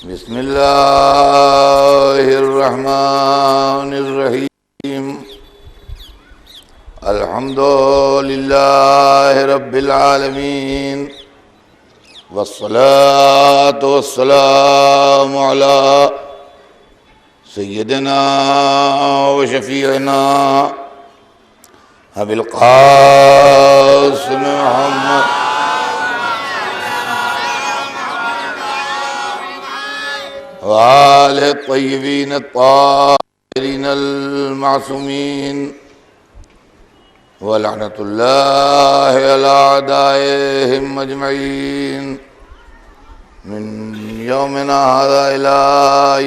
बिस्मिल्लाहिर्रहमानिर्रहीम। अल्हम्दुलिल्लाहि रब्बिल आलमीन वस्सलातु वस्सलामु अला सय्यिदिना व शफीइना अबिल क़ासिम मुहम्मद वाले तय्यबीन ताहिरीन अल-मासूमीन व लअनतुल्लाहि अला अदाइहिम अजमईन मिन यौमिना हाज़ा इला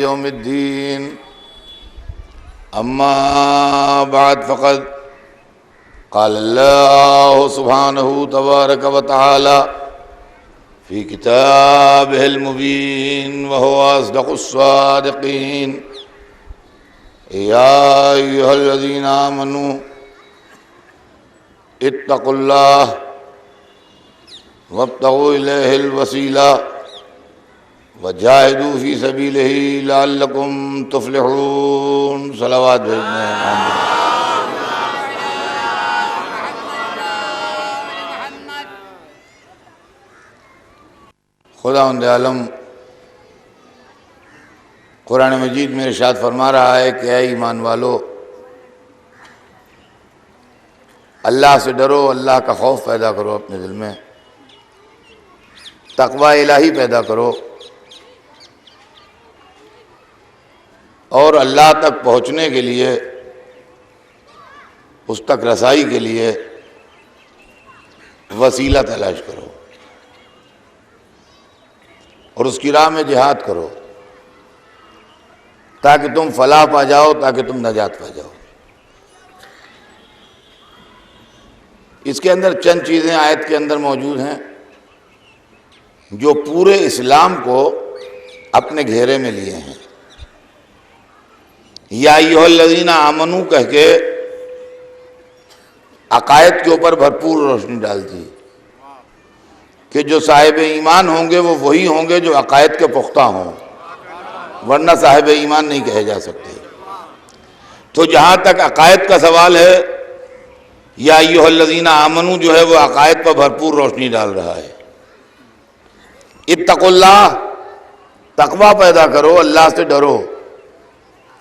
यौमिद्दीन। अम्मा बाद फ़क़द क़ाल अल्लाहु सुब्हानहु तबारक व तआला फ़ी किताबिहिल मुबीन व हुवा अस्दक़ुस्सादिक़ीन। या अय्युहल्लज़ीना आमनू इत्तक़ुल्लाह वब्तग़ू इलैहिल वसीला वजाहिदू फ़ी सबीलिही लअल्लकुम तुफ़्लिहून। सलावत भेजने हैं। खुदावंद आलम कुरान मजीद में इरशाद फरमा रहा है कि ऐ ईमान वालो, अल्लाह से डरो, अल्लाह का खौफ पैदा करो अपने दिल में, तक़वा इलाही पैदा करो और अल्लाह तक पहुँचने के लिए, उस तक रसाई के लिए वसीला तलाश करो और उसकी राह में जिहाद करो ताकि तुम फलाह पा जाओ, ताकि तुम नजात पा जाओ। इसके अंदर चंद चीज़ें आयत के अंदर मौजूद हैं जो पूरे इस्लाम को अपने घेरे में लिए हैं। या अय्युहल्लज़ीना आमनू कह के अकायद के ऊपर भरपूर रोशनी डालती कि जो साहिब ईमान होंगे वो वही होंगे जो अकायद के पुख्ता हों, वरना साहिब ईमान नहीं कहे जा सकते। तो जहाँ तक अकायद का सवाल है, या अय्युहल्लज़ीना आमनू जो है वो अकायद पर भरपूर रोशनी डाल रहा है। इत्तक़ुल्लाह, तक़वा पैदा करो, अल्लाह से डरो।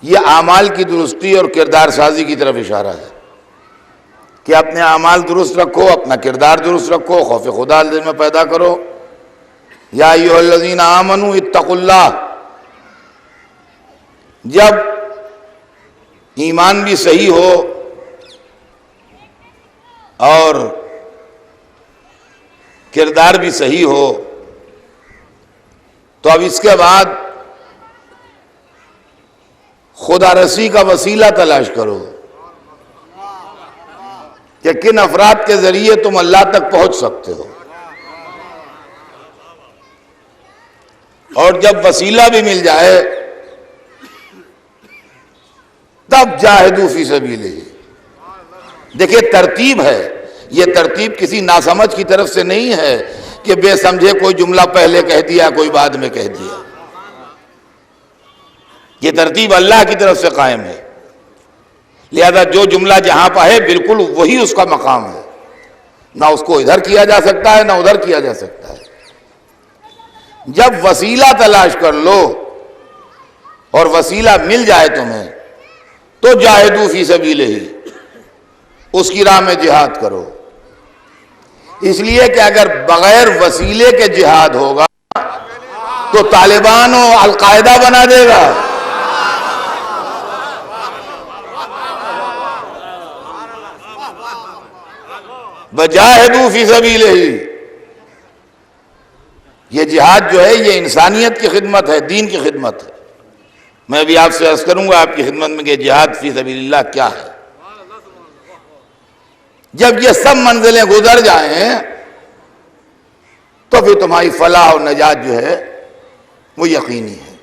ये आमाल की दुरुस्ती और किरदार साजी की तरफ इशारा है कि अपने आमाल दुरुस्त रखो, अपना किरदार दुरुस्त रखो, खौफ खुदा दिल में पैदा करो। या अय्युहल्लज़ीना आमनू इत्तक़ुल्लाह, जब ईमान भी सही हो और किरदार भी सही हो, तो अब इसके बाद खुदा रसी का वसीला तलाश करो कि किन अफराद के जरिए तुम अल्लाह तक पहुंच सकते हो। और जब वसीला भी मिल जाए तब जाहिदू फी सबीलिही। देखिए तरतीब है, ये तरतीब किसी नासमझ की तरफ से नहीं है कि बेसमझे कोई जुमला पहले कह दिया कोई बाद में कह दिया। ये तरतीब अल्लाह की तरफ से कायम है, लिहाजा जो जुमला जहां पर है बिल्कुल वही उसका मकाम है, ना उसको इधर किया जा सकता है ना उधर किया जा सकता है। जब वसीला तलाश कर लो और वसीला मिल जाए तुम्हें तो जाहिदू फी सबीलिही, उसकी राह में जिहाद करो। इसलिए कि अगर बगैर वसीले के जिहाद होगा तो तालिबान और अलकायदा बना देगा। वजाहिदू फी सबीलिही, ये जिहाद जो है ये इंसानियत की खिदमत है, दीन की खिदमत है। मैं भी आपसे अर्ज करूंगा आपकी खिदमत में कि जिहाद फी सबीलिल्लाह क्या है। जब ये सब मंजिलें गुजर जाएं तो फिर तुम्हारी फलाह और नजात जो है वो यकीनी है।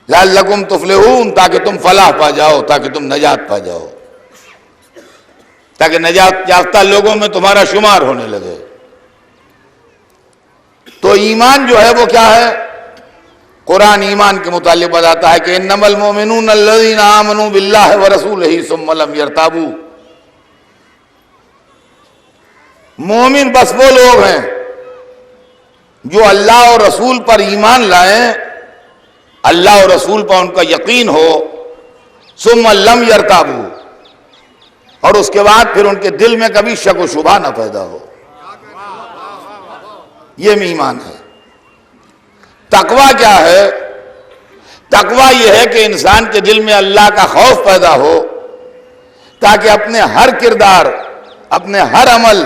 लअल्लकुम तुफ़्लिहून, ताकि तुम फलाह पा जाओ, ताकि तुम नजात पा जाओ, ताकि नजात याफ्ता लोगों में तुम्हारा शुमार होने लगे। तो ईमान जो है वो क्या है? कुरान ईमान के मुतालिक बताता है कि इन्नमल मोमिनून अल्लज़ीना आमनू बिल्लाहि व रसूलिही सुम्मा लम यरताबू। मोमिन बस वो लोग हैं जो अल्लाह और रसूल पर ईमान लाएं, अल्लाह और रसूल पर उनका यकीन हो, सुम्मा लम यरताबू, और उसके बाद फिर उनके दिल में कभी शक व शुबा ना पैदा हो। यह ईमान है। तकवा क्या है? तकवा यह है कि इंसान के दिल में अल्लाह का खौफ पैदा हो, ताकि अपने हर किरदार, अपने हर अमल,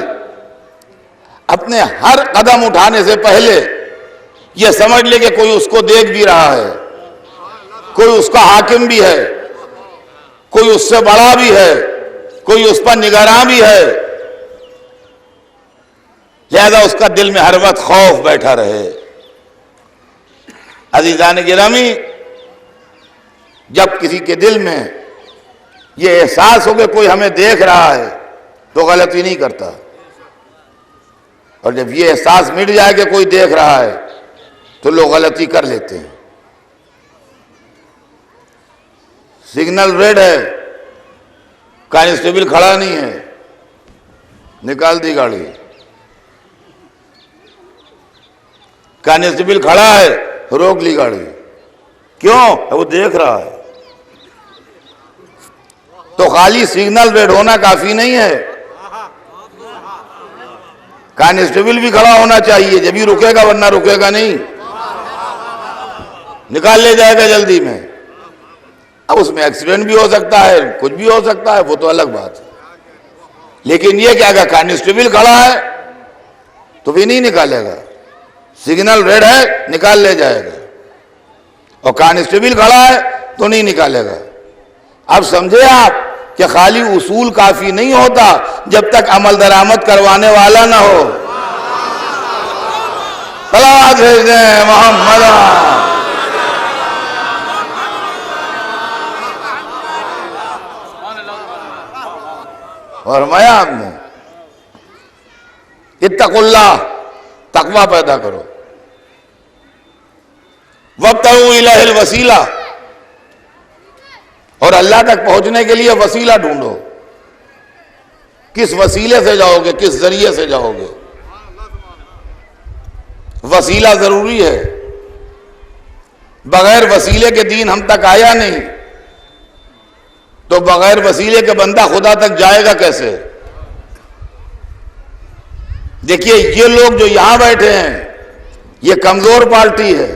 अपने हर कदम उठाने से पहले यह समझ ले कि कोई उसको देख भी रहा है, कोई उसका हाकिम भी है, कोई उससे बड़ा भी है, कोई उस पर निगरान भी है। लिहाजा उसका दिल में हर वक्त खौफ बैठा रहे। अज़ीज़ान गिरामी, जब किसी के दिल में यह एहसास हो कि कोई हमें देख रहा है तो गलती नहीं करता, और जब यह एहसास मिट जाए कि कोई देख रहा है तो लोग गलती कर लेते हैं। सिग्नल रेड है, कांस्टेबल खड़ा नहीं है, निकाल दी गाड़ी। कांस्टेबल खड़ा है, रोक ली गाड़ी। क्यों? वो देख रहा है। तो खाली सिग्नल रेड होना काफी नहीं है, कांस्टेबल भी खड़ा होना चाहिए, जब भी रुकेगा, वरना रुकेगा नहीं, निकाल ले जाएगा जल्दी में। अब उसमें एक्सीडेंट भी हो सकता है, कुछ भी हो सकता है, वो तो अलग बात है। लेकिन ये क्या, अगर कांस्टेबल खड़ा है तो भी नहीं निकालेगा, सिग्नल रेड है निकाल ले जाएगा, और कांस्टेबल खड़ा है तो नहीं निकालेगा। अब समझे आप कि खाली उसूल काफी नहीं होता जब तक अमल दरामद करवाने वाला ना हो। सलावत भेज दें मोहम्मद। और मैं आपने इत्तकुल्लाह, तकवा पैदा करो। वब्तगू इलैहिल वसीला, और अल्लाह तक पहुंचने के लिए वसीला ढूंढो। किस वसीले से जाओगे, किस जरिए से जाओगे? वसीला जरूरी है, बगैर वसीले के दीन हम तक आया नहीं, तो बगैर वसीले के बंदा खुदा तक जाएगा कैसे? देखिए, ये लोग जो यहां बैठे हैं, ये कमजोर पार्टी है,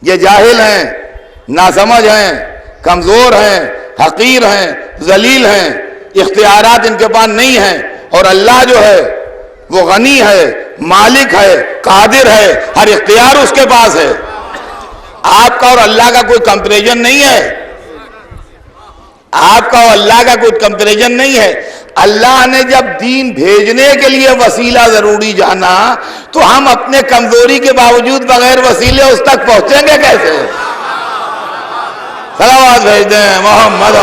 ये जाहिल हैं, नासमझ हैं, कमजोर हैं, हकीर हैं, जलील हैं, इख्तियारात इनके पास नहीं हैं। और अल्लाह जो है वो गनी है, मालिक है, कादिर है, हर इख्तियार उसके पास है। आपका और अल्लाह का कोई कंपैरिजन नहीं है, आपका और अल्लाह का कोई कंपैरिजन नहीं है। अल्लाह ने जब दीन भेजने के लिए वसीला जरूरी जाना, तो हम अपने कमजोरी के बावजूद बगैर वसीले उस तक पहुंचेंगे कैसे? सलावत भेज दें मोहम्मद।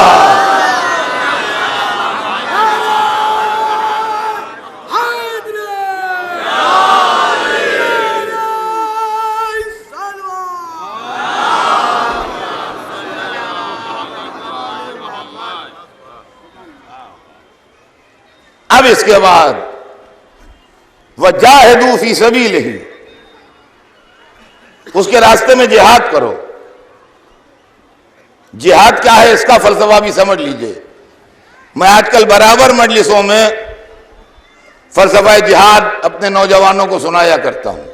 अब इसके बाद वजाहिदू फी सबीलिही, उसके रास्ते में जिहाद करो। जिहाद क्या है, इसका फलसफा भी समझ लीजिए। मैं आजकल बराबर मजलिसों में फलसफा जिहाद अपने नौजवानों को सुनाया करता हूं।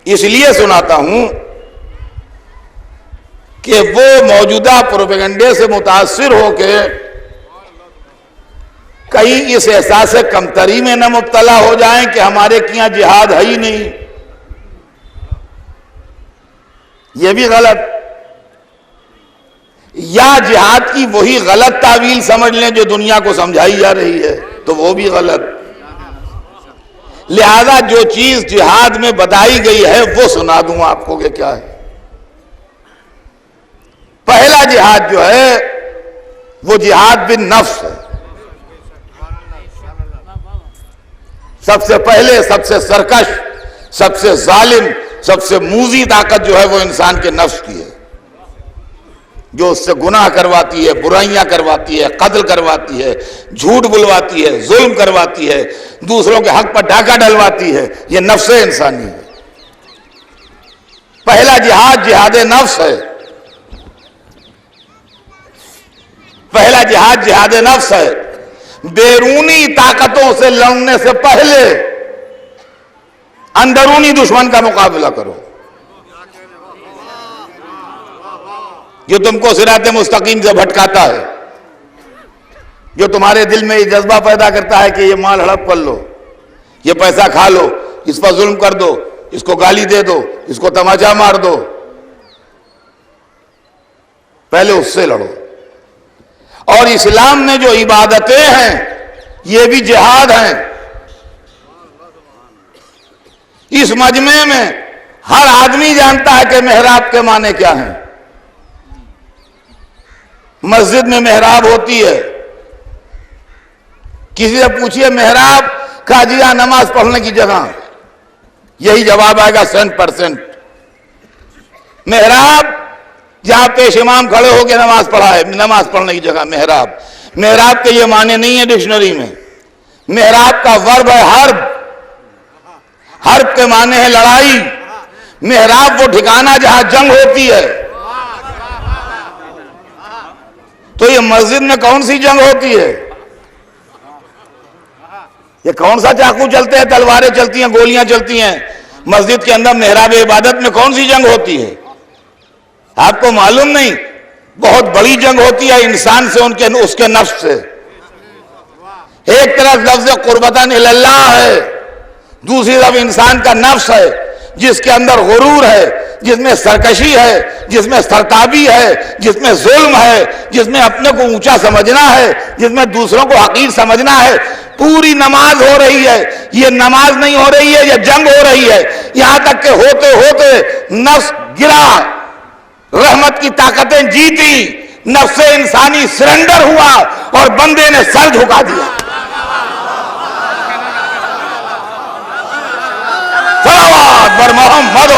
इसलिए सुनाता हूं कि वो मौजूदा प्रोपेगेंडे से मुतासिर होकर कहीं इस एहसास से कमतरी में न मुब्तला हो जाएं कि हमारे यहां जिहाद है ही नहीं। यह भी गलत, या जिहाद की वही गलत तावील समझ लें जो दुनिया को समझाई जा रही है, तो वो भी गलत। लिहाजा जो चीज जिहाद में बताई गई है वो सुना दूं आपको कि क्या है। पहला जिहाद जो है वो जिहाद बिन नफ्स है। सबसे पहले, सबसे सरकश, सबसे जालिम सबसे मूजी ताकत जो है वो इंसान के नफ्स की है, जो उससे गुनाह करवाती है, बुराइयां करवाती है, कत्ल करवाती है, झूठ बुलवाती है, जुल्म करवाती है, दूसरों के हक पर डाका डलवाती है। ये नफ्स इंसानी है। पहला जिहाद जिहाद नफ्स है। पहला जिहाद जिहाद नफ्स है। बैरूनी ताकतों से लड़ने से पहले अंदरूनी दुश्मन का मुकाबला करो, जो तुमको सिराते मुस्तकीम से भटकाता है, जो तुम्हारे दिल में ये जज्बा पैदा करता है कि ये माल हड़प कर लो, ये पैसा खा लो, इस पर जुल्म कर दो, इसको गाली दे दो, इसको तमाचा मार दो। पहले उससे लड़ो। और इस्लाम में जो इबादतें हैं ये भी जिहाद हैं। इस मजमे में हर आदमी जानता है कि मेहराब के माने क्या हैं। मस्जिद में मेहराब होती है। किसी से पूछिए मेहराब का जिया नमाज पढ़ने की जगह, यही जवाब आएगा 100%। मेहराब जहां पेश इमाम खड़े होकर नमाज पढ़ा है, नमाज पढ़ने की जगह मेहराब। मेहराब के ये माने नहीं है डिक्शनरी में। मेहराब का वर्ब है हर्ब। हर्ब के माने है लड़ाई। मेहराब वो ठिकाना जहां जंग होती है। तो ये मस्जिद में कौन सी जंग होती है? ये कौन सा चाकू चलते हैं, तलवारें चलती हैं, गोलियां चलती हैं? मस्जिद के अंदर मेहराब इबादत में कौन सी जंग होती है? आपको मालूम नहीं? बहुत बड़ी जंग होती है इंसान से, उसके नफ्स से। एक तरफ लफ्ज़ कुर्बतन इल्लाह है, दूसरी तरफ इंसान का नफ्स है, जिसके अंदर गुरूर है, जिसमें सरकशी है, जिसमें सरताबी है, जिसमें जुल्म है, जिसमें अपने को ऊंचा समझना है, जिसमें दूसरों को हकीर समझना है। पूरी नमाज हो रही है, ये नमाज नहीं हो रही है, ये जंग हो रही है। यहां तक के होते होते नफ्स गिरा, रहमत की ताकतें जीती, नफ्स इंसानी सरेंडर हुआ और बंदे ने सर झुका दिया। सलावत बर मोहम्मद।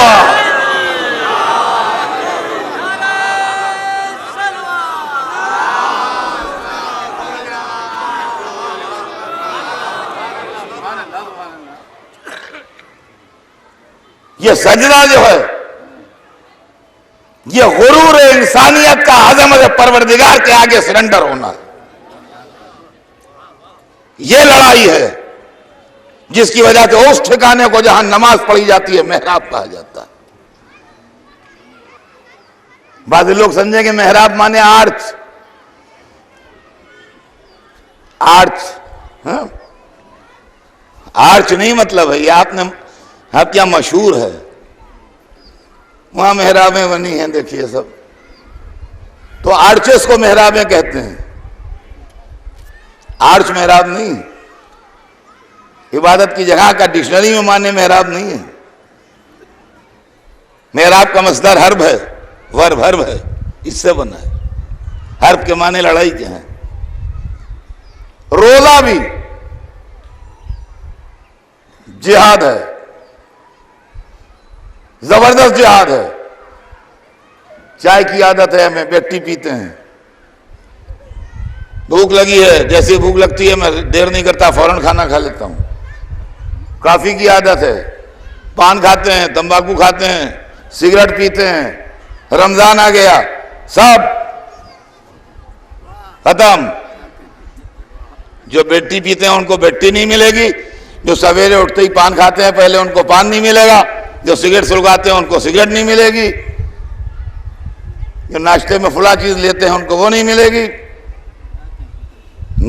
ये सजदा जो है, ये गुरूर इंसानियत का अज़मत परवरदिगार के आगे सरेंडर होना, ये लड़ाई है जिसकी वजह से उस ठिकाने को जहां नमाज पढ़ी जाती है मेहराब कहा जाता है। बाद लोग समझेंगे मेहराब माने आर्च। आर्च, हाँ? आर्च नहीं मतलब है ये। आप क्या मशहूर है, वहां मेहराबें बनी हैं, देखिए सब। तो आर्चेस को मेहराबें कहते हैं, आर्च मेहराब नहीं। इबादत की जगह का डिक्शनरी में माने मेहराब नहीं है। मेहराब का मसदर हर्ब है, वर्ब हर्ब है, इससे बना है। हर्ब के माने लड़ाई के हैं। रोजा भी जिहाद है, जबरदस्त जिहाद है। चाय की आदत है हमें, व्यक्ति पीते हैं। भूख लगी है, जैसे भूख लगती है मैं देर नहीं करता, फौरन खाना खा लेता हूं। काफी की आदत है, पान खाते हैं, तंबाकू खाते हैं, सिगरेट पीते हैं। रमजान आ गया, सब खत्म। जो बेटी पीते हैं उनको बेटी नहीं मिलेगी, जो सवेरे उठते ही पान खाते हैं पहले उनको पान नहीं मिलेगा, जो सिगरेट सुलगाते हैं उनको सिगरेट नहीं मिलेगी, जो नाश्ते में फुला चीज लेते हैं उनको वो नहीं मिलेगी।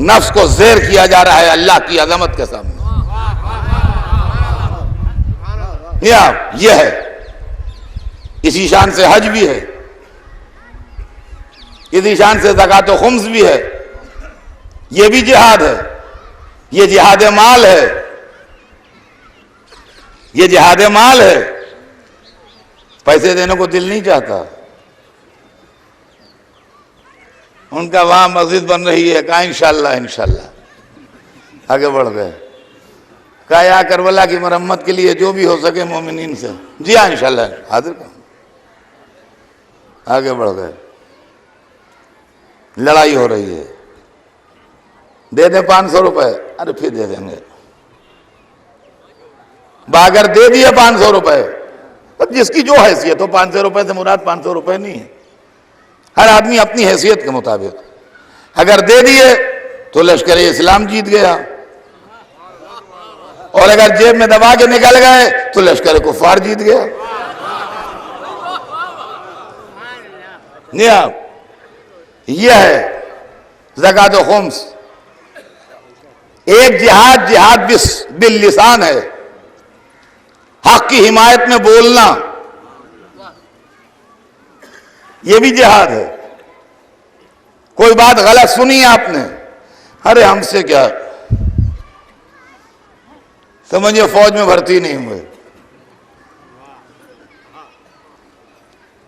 नफ्स को ज़ेर किया जा रहा है अल्लाह की अजमत के सामने। ये है, इसी शान से हज भी है, इसी शान से ज़कात व खुम्स भी है। ये भी जिहाद है, ये जिहाद माल है, ये जिहाद माल है। पैसे देने को दिल नहीं चाहता। उनका वहां मस्जिद बन रही है, कहा इंशाल्लाह इंशाल्लाह, आगे बढ़ गए। कहा या करबला की मरम्मत के लिए जो भी हो सके मोमिनीन से। जी हाँ इंशाल्लाह हाजिर कर। आगे बढ़ गए, लड़ाई हो रही है, दे दे 500 रुपए, अरे फिर दे देंगे। अगर दे दिए 500 रुपए, तो जिसकी जो हैसियत हो, 500 रुपए से मुराद 500 रुपए नहीं है, हर आदमी अपनी हैसियत के मुताबिक। अगर दे दिए तो लश्कर इस्लाम जीत गया, और अगर जेब में दबा के निकल गए तो लश्कर कुफार जीत गया। नहीं आप, यह है ज़कात खुम्स। एक जिहाद, जिहाद बिल लिसान है, हक की हिमायत में बोलना, यह भी जिहाद है। कोई बात गलत सुनी आपने, अरे हमसे क्या, समझिए फौज में भर्ती नहीं हुए।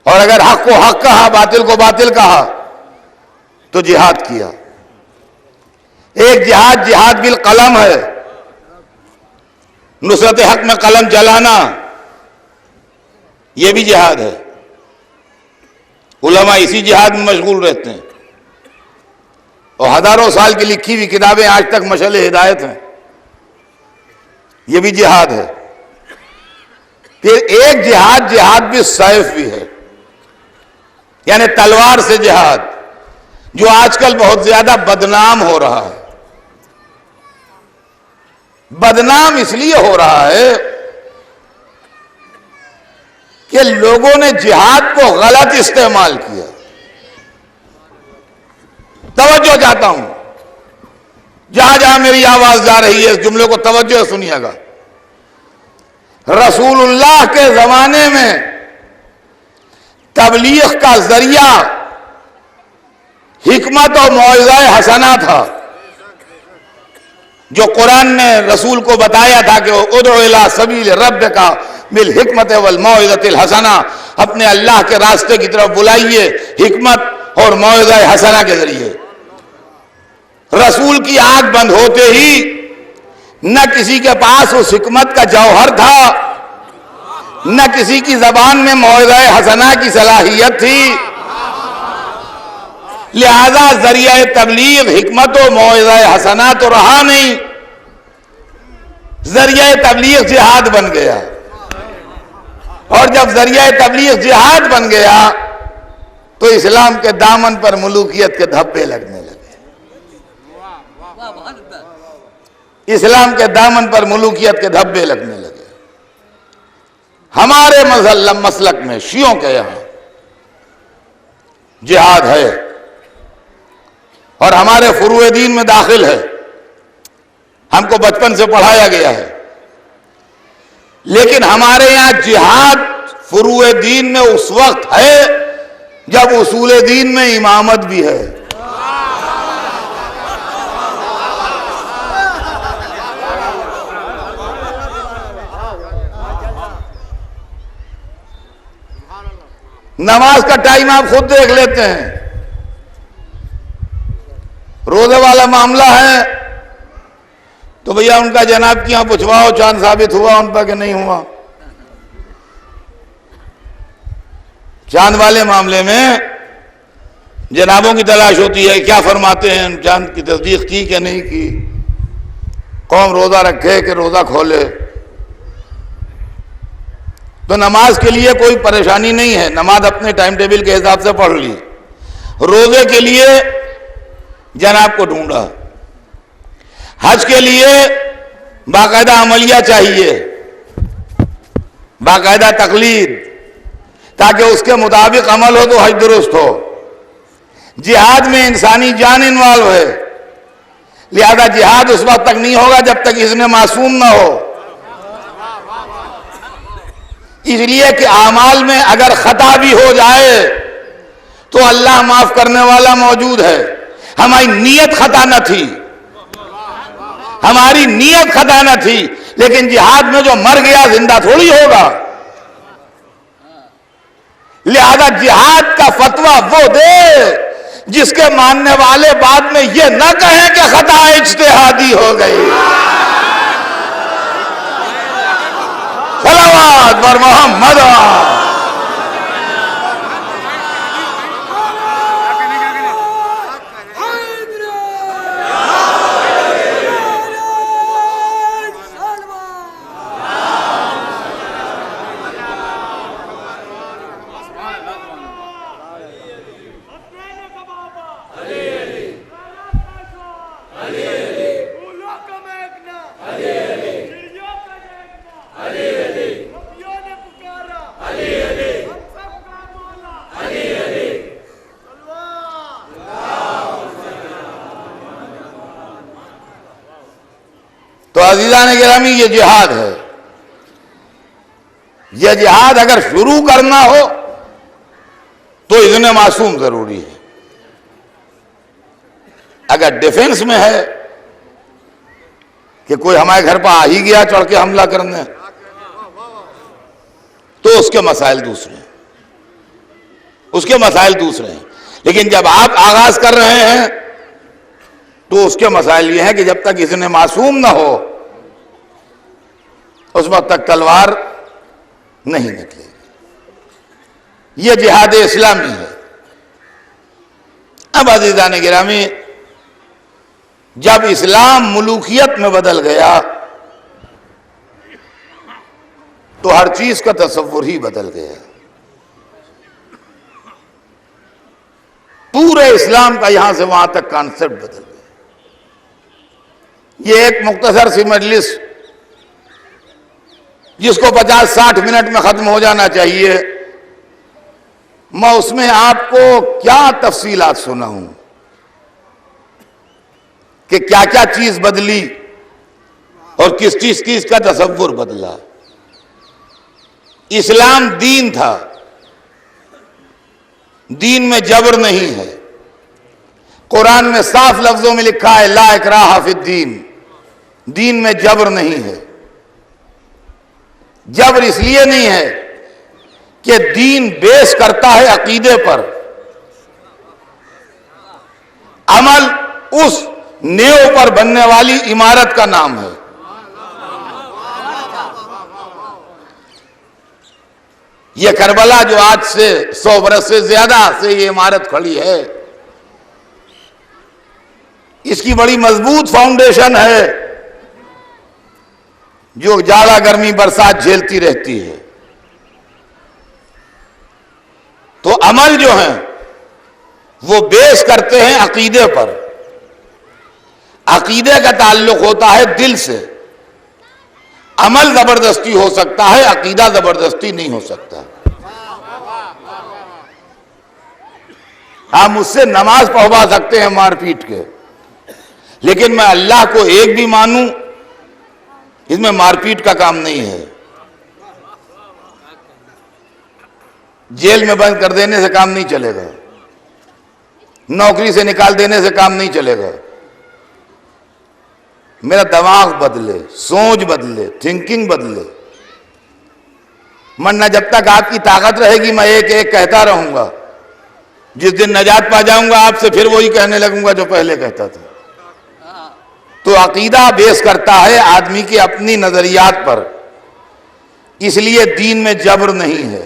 और अगर हक को हक कहा, बातिल को बातिल कहा, तो जिहाद किया। एक जिहाद, जिहाद बिल कलम है, नुसरत हक में कलम चलाना, यह भी जिहाद है। उलमा इसी जिहाद में मशगूल रहते हैं, और हजारों साल की लिखी हुई किताबें आज तक मशअल हिदायत हैं, यह भी जिहाद है। फिर एक जिहाद, जिहाद भी सैफ भी है, यानी तलवार से जिहाद, जो आजकल बहुत ज्यादा बदनाम हो रहा है। बदनाम इसलिए हो रहा है कि लोगों ने जिहाद को गलत इस्तेमाल किया। तवज्जो चाहता हूं, जहां जहां मेरी आवाज जा रही है, इस जुमले को तवज्जो से सुनिएगा। रसूलुल्लाह के जमाने में तबलीग का जरिया हिकमत और मौइज़ा हसना था, जो कुरान ने रसूल को बताया था कि उदउ इला सबील रब्बिका बिल हिकमत वल मौइज़तिल हसना, अपने अल्लाह के रास्ते की तरफ बुलाइए हिकमत और मौइज़ा हसना के जरिए। रसूल की आंख बंद होते ही न किसी के पास उस हिकमत का जौहर था, न किसी की जबान में मौइज़ा हसना की सलाहियत थी। लिहाजा जरिया तबलीग हिकमत और मौइज़ा हसना तो रहा नहीं, जरिया तबलीग जिहाद बन गया। और जब जरिया तबलीग जिहाद बन गया तो इस्लाम के दामन पर मुलूकियत के धब्बे लगने लगे। इस्लाम के दामन पर मुलूकियत के धब्बे लगने लगे। हमारे मसलक में, शियों के यहां जिहाद है और हमारे फुरूए दीन में दाखिल है, हमको बचपन से पढ़ाया गया है। लेकिन हमारे यहां जिहाद फुरूए दीन में उस वक्त है जब उसूले दीन में इमामत भी है। नमाज का टाइम आप खुद देख लेते हैं। रोजे वाला मामला है तो भैया उनका जनाब की यहां पूछवाओ, चांद साबित हुआ उन पर कि नहीं हुआ। चांद वाले मामले में जनाबों की तलाश होती है, क्या फरमाते हैं, चांद की तस्दीक की कि नहीं की, कौम रोजा रखे कि रोजा खोले। तो नमाज के लिए कोई परेशानी नहीं है, नमाज अपने टाइम टेबल के हिसाब से पढ़ ली। रोजे के लिए जनाब को ढूंढा, हज के लिए बाकायदा अमलिया चाहिए, बाकायदा तकलीद, ताकि उसके मुताबिक अमल हो तो हज दुरुस्त हो। जिहाद में इंसानी जान इन्वॉल्व है, लिहाजा जिहाद उस वक्त तक नहीं होगा जब तक इज़्न मासूम ना हो। इसलिए कि आमाल में अगर खता भी हो जाए तो अल्लाह माफ करने वाला मौजूद है। हमारी नीयत खता न थी, हमारी नीयत खता न थी, लेकिन जिहाद में जो मर गया जिंदा थोड़ी होगा। लिहाजा जिहाद का फतवा वो दे जिसके मानने वाले बाद में ये न कहें कि खता इज्तिहादी हो गई। सलावत बर मोहम्मद। तो अज़ीज़ान गिरामी, ये जिहाद है। यह जिहाद अगर शुरू करना हो तो इज़्न मासूम जरूरी है। अगर डिफेंस में है कि कोई हमारे घर पर आ ही गया चढ़ के हमला करने, तो उसके मसाइल दूसरे हैं, उसके मसाइल दूसरे हैं। लेकिन जब आप आगाज कर रहे हैं तो उसके मसाइल ये हैं कि जब तक इज़्न मासूम ना हो उस वक्त तक तलवार नहीं निकलेगी। यह जिहाद इस्लामी है। अब अज़ीज़ान गिरामी, जब इस्लाम मुलूकियत में बदल गया तो हर चीज का तसव्वुर ही बदल गया। पूरे इस्लाम का यहां से वहां तक कॉन्सेप्ट बदल गया। ये एक मुख्तसर सी मजलिस जिसको 50-60 मिनट में खत्म हो जाना चाहिए, मैं उसमें आपको क्या तफसीलात सुनाऊं कि क्या क्या चीज बदली और किस चीज का तसव्वुर बदला। इस्लाम दीन था, दीन में जबर नहीं है। कुरान में साफ लफ्जों में लिखा है ला इकराह फिद्दीन, दीन में जबर नहीं है। जबर इसलिए नहीं है कि दीन बेस करता है अकीदे पर, अमल उस नेव पर बनने वाली इमारत का नाम है। यह करबला जो आज से 100 बरस से ज्यादा से ये इमारत खड़ी है, इसकी बड़ी मजबूत फाउंडेशन है जो जाड़ा गर्मी बरसात झेलती रहती है। तो अमल जो है वो बेस करते हैं अकीदे पर। अकीदे का ताल्लुक होता है दिल से। अमल जबरदस्ती हो सकता है, अकीदा जबरदस्ती नहीं हो सकता। आप मुझसे नमाज पढ़वा सकते हैं मारपीट के, लेकिन मैं अल्लाह को एक भी मानूं, इसमें मारपीट का काम नहीं है। जेल में बंद कर देने से काम नहीं चलेगा, नौकरी से निकाल देने से काम नहीं चलेगा। मेरा दिमाग बदले, सोच बदले, थिंकिंग बदले। वरना जब तक आपकी ताकत रहेगी मैं एक एक कहता रहूंगा। जिस दिन नजात पा जाऊंगा आपसे फिर वही कहने लगूंगा जो पहले कहता था। तो अकीदा बेस करता है आदमी की अपनी नजरियात पर, इसलिए दीन में जबर नहीं है।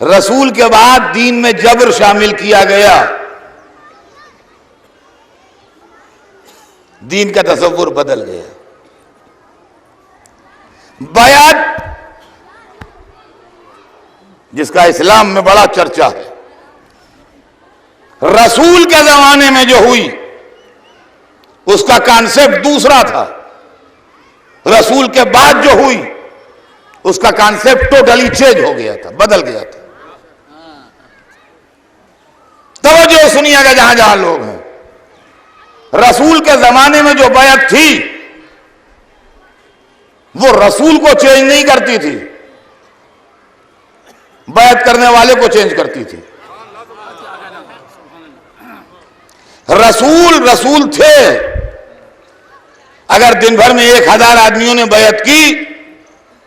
रसूल के बाद दीन में जबर शामिल किया गया। दीन का तसव्वुर बदल गया। बयात, जिसका इस्लाम में बड़ा चर्चा है, रसूल के जमाने में जो हुई उसका कॉन्सेप्ट दूसरा था। रसूल के बाद जो हुई उसका कॉन्सेप्ट टोटली चेंज हो गया था, बदल गया था। तवज्जो सुनिएगा जहां जहां लोग हैं। रसूल के जमाने में जो बैत थी वो रसूल को चेंज नहीं करती थी, बैत करने वाले को चेंज करती थी। रसूल थे। अगर दिन भर में 1000 आदमियों ने बैत की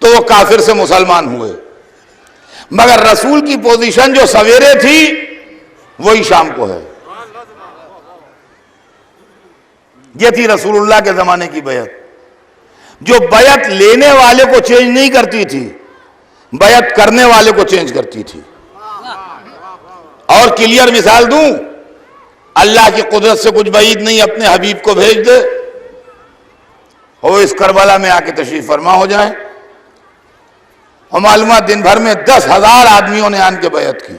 तो वो काफिर से मुसलमान हुए, मगर रसूल की पोजीशन जो सवेरे थी वही शाम को है। ये थी रसूलुल्लाह के जमाने की बैत। जो बैत लेने वाले को चेंज नहीं करती थी, बैत करने वाले को चेंज करती थी। और क्लियर मिसाल दूं, अल्लाह की कुदरत से कुछ बाईद नहीं, अपने हबीब को भेज दे, वो इस करबला में आके तशरीफ फरमा हो जाए। और मालूमात दिन भर में 10,000 आदमियों ने आन के बैत की।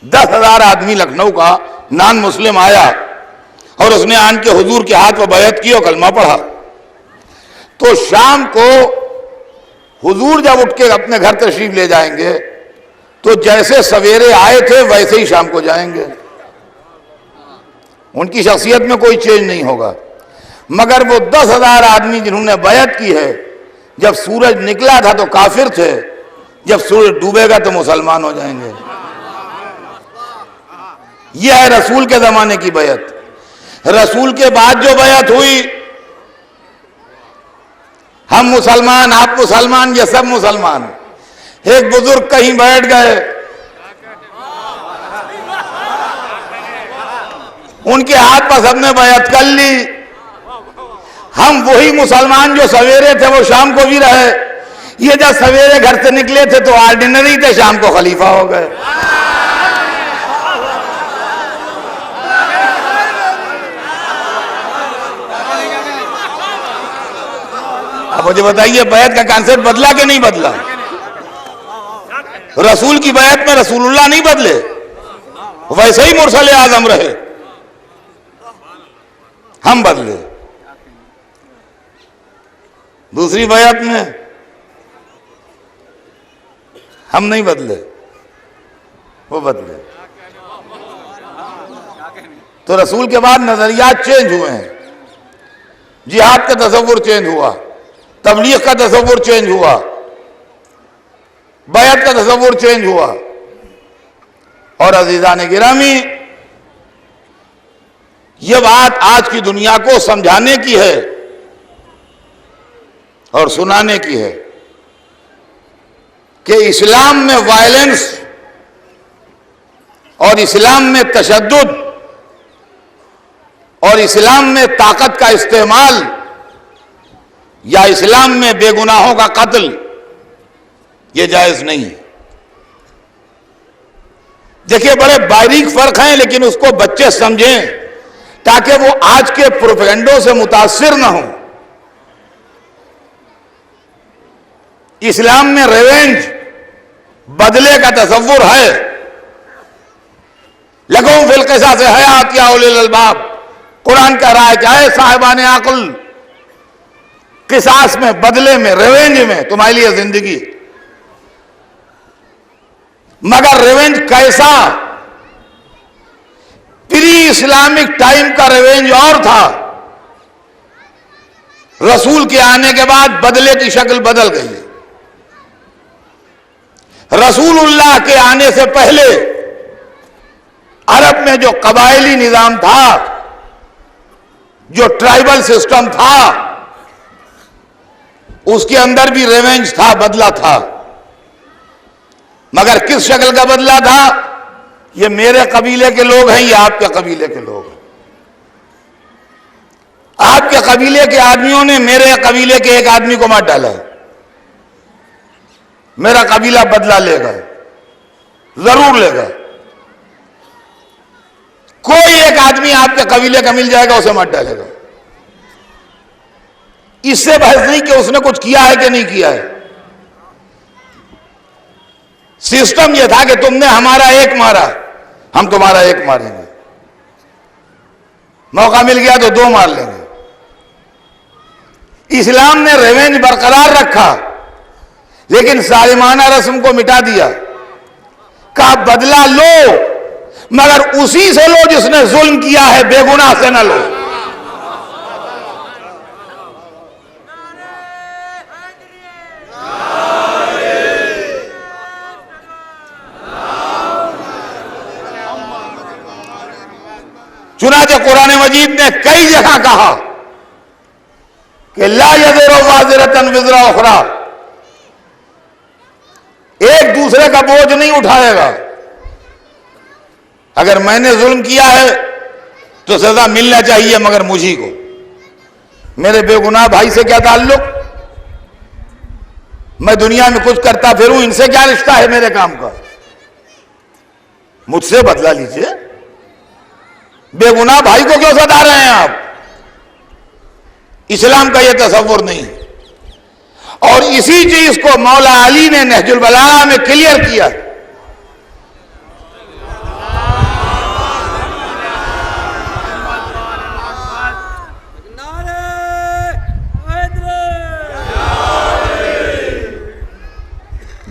10,000 आदमी लखनऊ का नॉन मुस्लिम आया और उसने आन के हुजूर के हाथ पर बैत की और कलमा पढ़ा। तो शाम को हुजूर जब उठ के अपने घर तशरीफ ले जाएंगे तो जैसे सवेरे आए थे वैसे ही शाम को जाएंगे, उनकी शख्सियत में कोई चेंज नहीं होगा। मगर वो 10,000 आदमी जिन्होंने बैत की है, जब सूरज निकला था तो काफिर थे, जब सूरज डूबेगा तो मुसलमान हो जाएंगे। यह है रसूल के जमाने की बैत। रसूल के बाद जो बैत हुई, हम मुसलमान, आप मुसलमान, ये सब मुसलमान। एक बुजुर्ग कहीं बैठ गए, उनके हाथ पर सबने बैत कर ली। हम वही मुसलमान जो सवेरे थे वो शाम को भी रहे। ये जब सवेरे घर से निकले थे तो ऑर्डिनरी थे, शाम को खलीफा हो गए। अब मुझे बताइए, बैत का कॉन्सेप्ट बदला कि नहीं बदला? रसूल की बैत में रसूलुल्लाह नहीं बदले, वैसे ही मुरसले आजम रहे, हम बदले। दूसरी बैत में हम नहीं बदले, वो बदले। तो रसूल के बाद नजरियात चेंज हुए हैं, जिहाद का तसव्वुर चेंज हुआ, तबलीग का तसव्वुर चेंज हुआ, बैत का तसव्वुर चेंज हुआ। और अजीजान गिरामी, यह बात आज की दुनिया को समझाने की है और सुनाने की है कि इस्लाम में वायलेंस और इस्लाम में तशद्दुद और इस्लाम में ताकत का इस्तेमाल या इस्लाम में बेगुनाहों का कत्ल, यह जायज नहीं है। देखिए, बड़े बारीक फर्क हैं, लेकिन उसको बच्चे समझें ताकि वो आज के प्रोपेगेंडों से मुतासिर न हो। इस्लाम में रिवेंज, बदले का तसव्वुर है। लकुम फिल क़िसास हयात या उलिल अलबाब, कुरान कह रहा है क्या है, साहिबाने अक्ल, किसास में, बदले में, रिवेंज में तुम्हारे लिए जिंदगी। मगर रिवेंज कैसा? प्री इस्लामिक टाइम का रिवेंज और था, रसूल के आने के बाद बदले की शक्ल बदल गई। रसूलुल्लाह के आने से पहले अरब में जो कबायली निजाम था, जो ट्राइबल सिस्टम था, उसके अंदर भी रिवेंज था, बदला था। मगर किस शक्ल का बदला था? ये मेरे कबीले के लोग हैं, ये आपके कबीले के लोग हैं। आपके कबीले के आदमियों ने मेरे कबीले के एक आदमी को मार डाला, मेरा कबीला बदला लेगा, जरूर लेगा। कोई एक आदमी आपके कबीले का मिल जाएगा, उसे मार डालेगा। इससे बहस नहीं कि उसने कुछ किया है कि नहीं किया है। सिस्टम यह था कि तुमने हमारा एक मारा, हम तुम्हारा एक मारेंगे, मौका मिल गया तो 2 मार लेंगे। इस्लाम ने रिवेंज बरकरार रखा, लेकिन जालिमाना रस्म को मिटा दिया। कहा बदला लो, मगर उसी से लो जिसने जुल्म किया है, बेगुनाह से न लो। चुनांचे कुरान मजीद ने कई जगह कहा कि ला यज़िरु वाज़िरतन विज़रा उख़रा, एक दूसरे का बोझ नहीं उठाएगा। अगर मैंने जुल्म किया है तो सजा मिलना चाहिए, मगर मुझी को। मेरे बेगुनाह भाई से क्या ताल्लुक? मैं दुनिया में कुछ करता फिरूं, इनसे क्या रिश्ता है मेरे काम का? मुझसे बदला लीजिए। बेगुनाह भाई को क्यों सता रहे हैं आप? इस्लाम का यह तसव्वुर नहीं है। और इसी चीज को मौला अली ने नहजुल बलागा में क्लियर किया।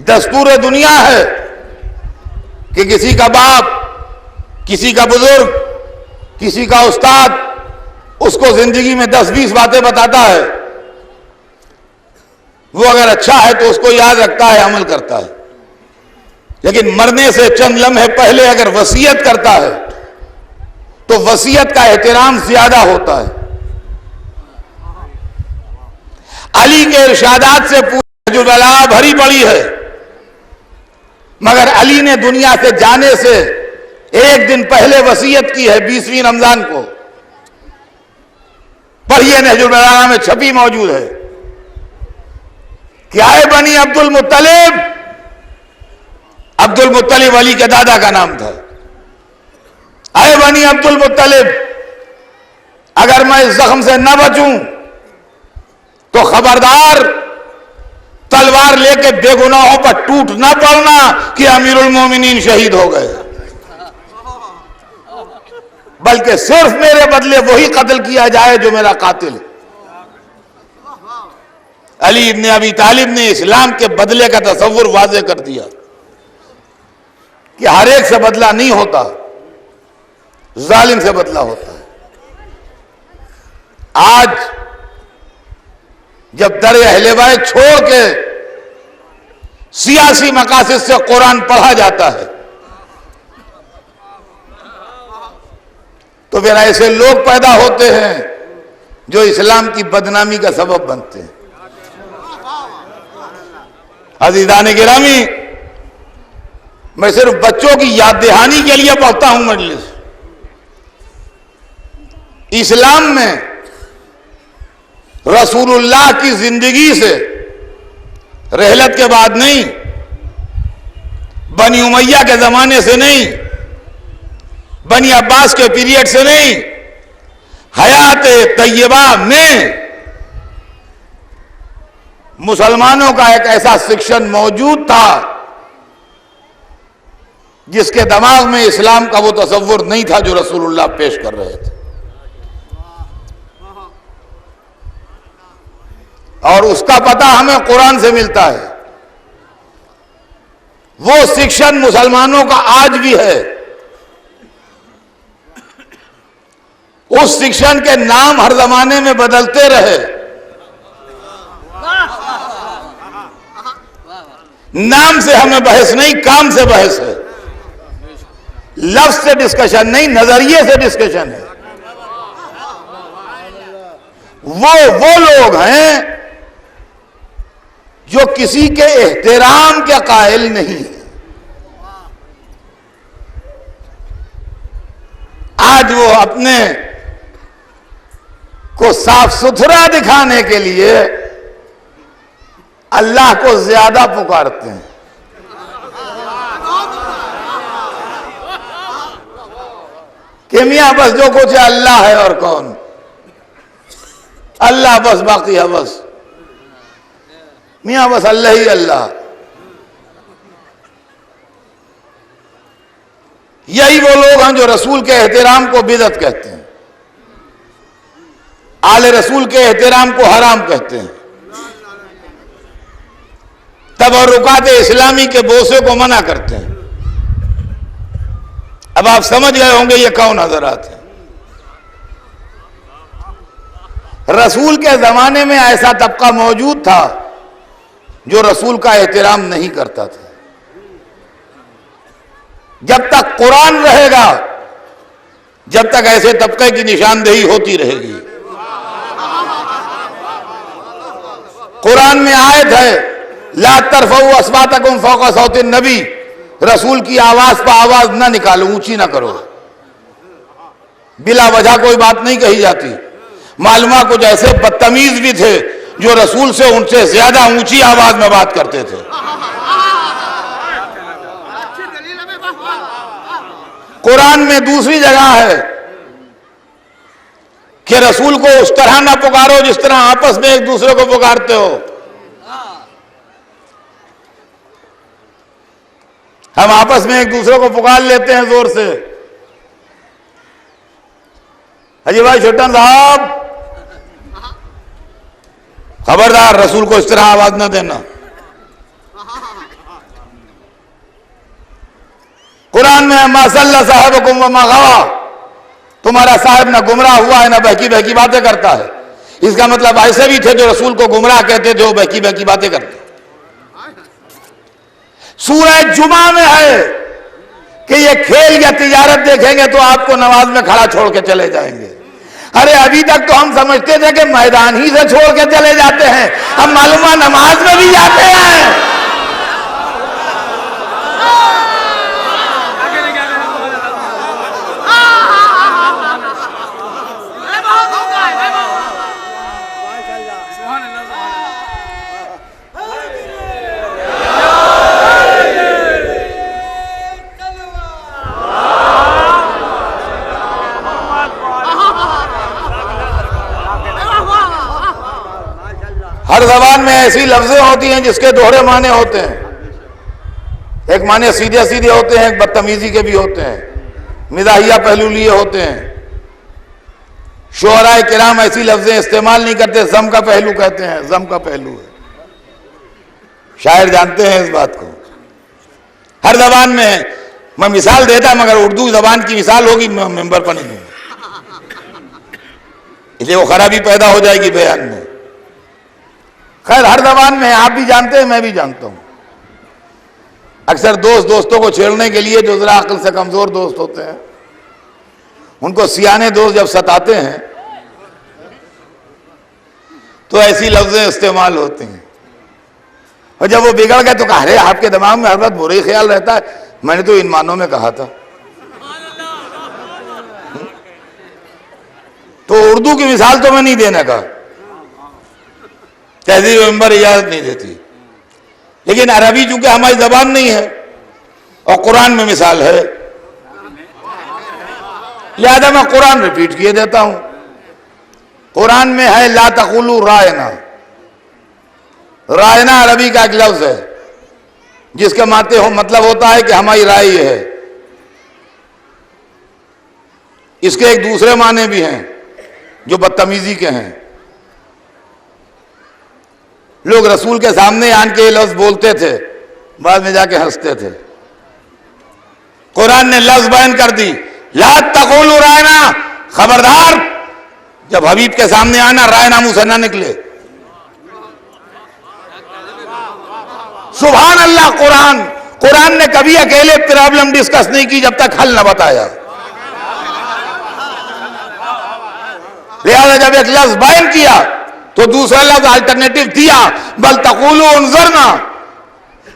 दस्तूर दुनिया है कि किसी का बाप, किसी का बुजुर्ग, किसी का उस्ताद उसको जिंदगी में 10-20 बातें बताता है। वो अगर अच्छा है तो उसको याद रखता है, अमल करता है। लेकिन मरने से चंद लम्हे पहले अगर वसीयत करता है तो वसीयत का एहतराम ज्यादा होता है। अली के इरशादात से पूरी नहजुल बलागा भरी पड़ी है, मगर अली ने दुनिया से जाने से एक दिन पहले वसीयत की है 20वीं रमजान को। पढ़िए, नहजुल बलागा में छपी मौजूद है। क्या है बनी अब्दुल मुत्तलिब? अब्दुल मुत्तलिब अली के दादा का नाम था। आए बनी अब्दुल मुत्तलिब, अगर मैं इस जख्म से न बचूं तो खबरदार तलवार लेके बेगुनाहों पर टूट न पड़ना कि अमीरुल मोमिनीन शहीद हो गए, बल्कि सिर्फ मेरे बदले वही कत्ल किया जाए जो मेरा कातिल है। अली इब्न अबी तालिब ने इस्लाम के बदले का तसव्वुर वाज़ेह कर दिया कि हर एक से बदला नहीं होता, जालिम से बदला होता है। आज जब दर अहले बैत छोड़ के सियासी मकासद से कुरान पढ़ा जाता है तो फिर ऐसे लोग पैदा होते हैं जो इस्लाम की बदनामी का सबब बनते हैं। अज़ीज़ान गिरामी, मैं सिर्फ बच्चों की याद दहानी के लिए पढ़ता हूं मजलिस। इस्लाम में रसूलुल्लाह की जिंदगी से, रहलत के बाद नहीं, बनी उमैया के जमाने से नहीं, बनी अब्बास के पीरियड से नहीं, हयात तैयबा में मुसलमानों का एक ऐसा शिक्षण मौजूद था जिसके दिमाग में इस्लाम का वो तसव्वुर नहीं था जो रसूलुल्लाह पेश कर रहे थे। और उसका पता हमें कुरान से मिलता है। वो शिक्षण मुसलमानों का आज भी है। उस शिक्षण के नाम हर जमाने में बदलते रहे। नाम से हमें बहस नहीं, काम से बहस है। लफ्ज से डिस्कशन नहीं, नजरिए से डिस्कशन है। वो लोग हैं जो किसी के एहतराम के कायल नहीं है। आज वो अपने को साफ सुथरा दिखाने के लिए अल्लाह को ज्यादा पुकारते हैं। कि मियां बस जो कुछ है अल्लाह है और कौन, अल्लाह बस, बाकी है बस, मियां बस अल्लाह ही अल्लाह। यही वो लोग हैं जो रसूल के एहतराम को बिदअत कहते हैं, आले रसूल के एहतराम को हराम कहते हैं, तबरुकात इस्लामी के बोसे को मना करते हैं। अब आप समझ गए होंगे ये कौन हजरात हैं। रसूल के जमाने में ऐसा तबका मौजूद था जो रसूल का एहतराम नहीं करता था। जब तक कुरान रहेगा, जब तक ऐसे तबके की निशानदेही होती रहेगी। कुरान में आयत है, ला तरफऊ अस्वातकुम फौका सौतिन नबी, रसूल की आवाज पर आवाज ना निकालो, ऊंची ना करो। बिला वजह कोई बात नहीं कही जाती। मालूमा कुछ ऐसे बदतमीज भी थे जो रसूल से उनसे ज्यादा ऊंची आवाज में बात करते थे। कुरान में दूसरी जगह है कि रसूल को उस तरह ना पुकारो जिस तरह आपस में एक दूसरे को पुकारते हो। हम आपस में एक दूसरे को पुकार लेते हैं जोर से, अजी भाई छोटन साहब, खबरदार रसूल को इस तरह आवाज ना देना। कुरान में मासल्ला साहब मगवा, तुम्हारा साहब ना गुमराह हुआ है ना बहकी बहकी बातें करता है। इसका मतलब ऐसे भी थे जो रसूल को गुमराह कहते थे, वो बहकी बहकी बातें करते। सूरह जुमा में है कि ये खेल या तिजारत देखेंगे तो आपको नमाज में खड़ा छोड़ के चले जाएंगे। अरे अभी तक तो हम समझते थे कि मैदान ही से छोड़ के चले जाते हैं, अब मालूम नमाज में भी जाते हैं। हर ज़बान में ऐसी लफ्ज़ें होती हैं जिसके दोहरे माने होते हैं। एक माने सीधे सीधे होते हैं, एक बदतमीजी के भी होते हैं, मिजाहिया पहलू लिए होते हैं। शुअराए किराम ऐसी लफ्ज़ें इस्तेमाल नहीं करते, जम का पहलू कहते हैं, जम का पहलू है। शायर जानते हैं इस बात को। हर ज़बान में मैं मिसाल देता, मगर उर्दू ज़बान की मिसाल होगी मेंबर पर नहीं दूंगा, इसलिए वो खराबी पैदा हो जाएगी बयान में। खैर हर ज़बान में आप भी जानते हैं, मैं भी जानता हूं। अक्सर दोस्त दोस्तों को छेड़ने के लिए जो जरा अक्ल से कमजोर दोस्त होते हैं, उनको सियाने दोस्त जब सताते हैं तो ऐसी लफ्जें इस्तेमाल होती हैं। और जब वो बिगड़ गए तो कहा, अरे आपके दिमाग में हर वक्त बुरा ही ख्याल रहता है, मैंने तो इन मानों में कहा था। तो उर्दू की मिसाल तो मैं नहीं देने का, तहजीब मेंबर इजाजत नहीं देती, लेकिन अरबी चूंकि हमारी जबान नहीं है और कुरान में मिसाल है, लिहाजा मैं कुरान रिपीट किए देता हूं। कुरान में है ला तकुलू रायना। रायना अरबी का एक लफ्ज है जिसके माते हो मतलब होता है कि हमारी राय ये है। इसके एक दूसरे माने भी हैं जो बदतमीजी के हैं। लोग रसूल के सामने आन के लफ्ज बोलते थे, बाद में जाके हंसते थे। कुरान ने लफ्ज बयान कर दी, ला तकुलू रायना, खबरदार जब हबीब के सामने आना रायना मुंह से ना निकले। सुभान अल्लाह। कुरान ने कभी अकेले प्रॉब्लम डिस्कस नहीं की जब तक हल न बताया। लिहाजा जब एक लफ्ज बयान किया तो दूसरा लफ्ज अल्टरनेटिव दिया, बल तकुलू उन्जरना।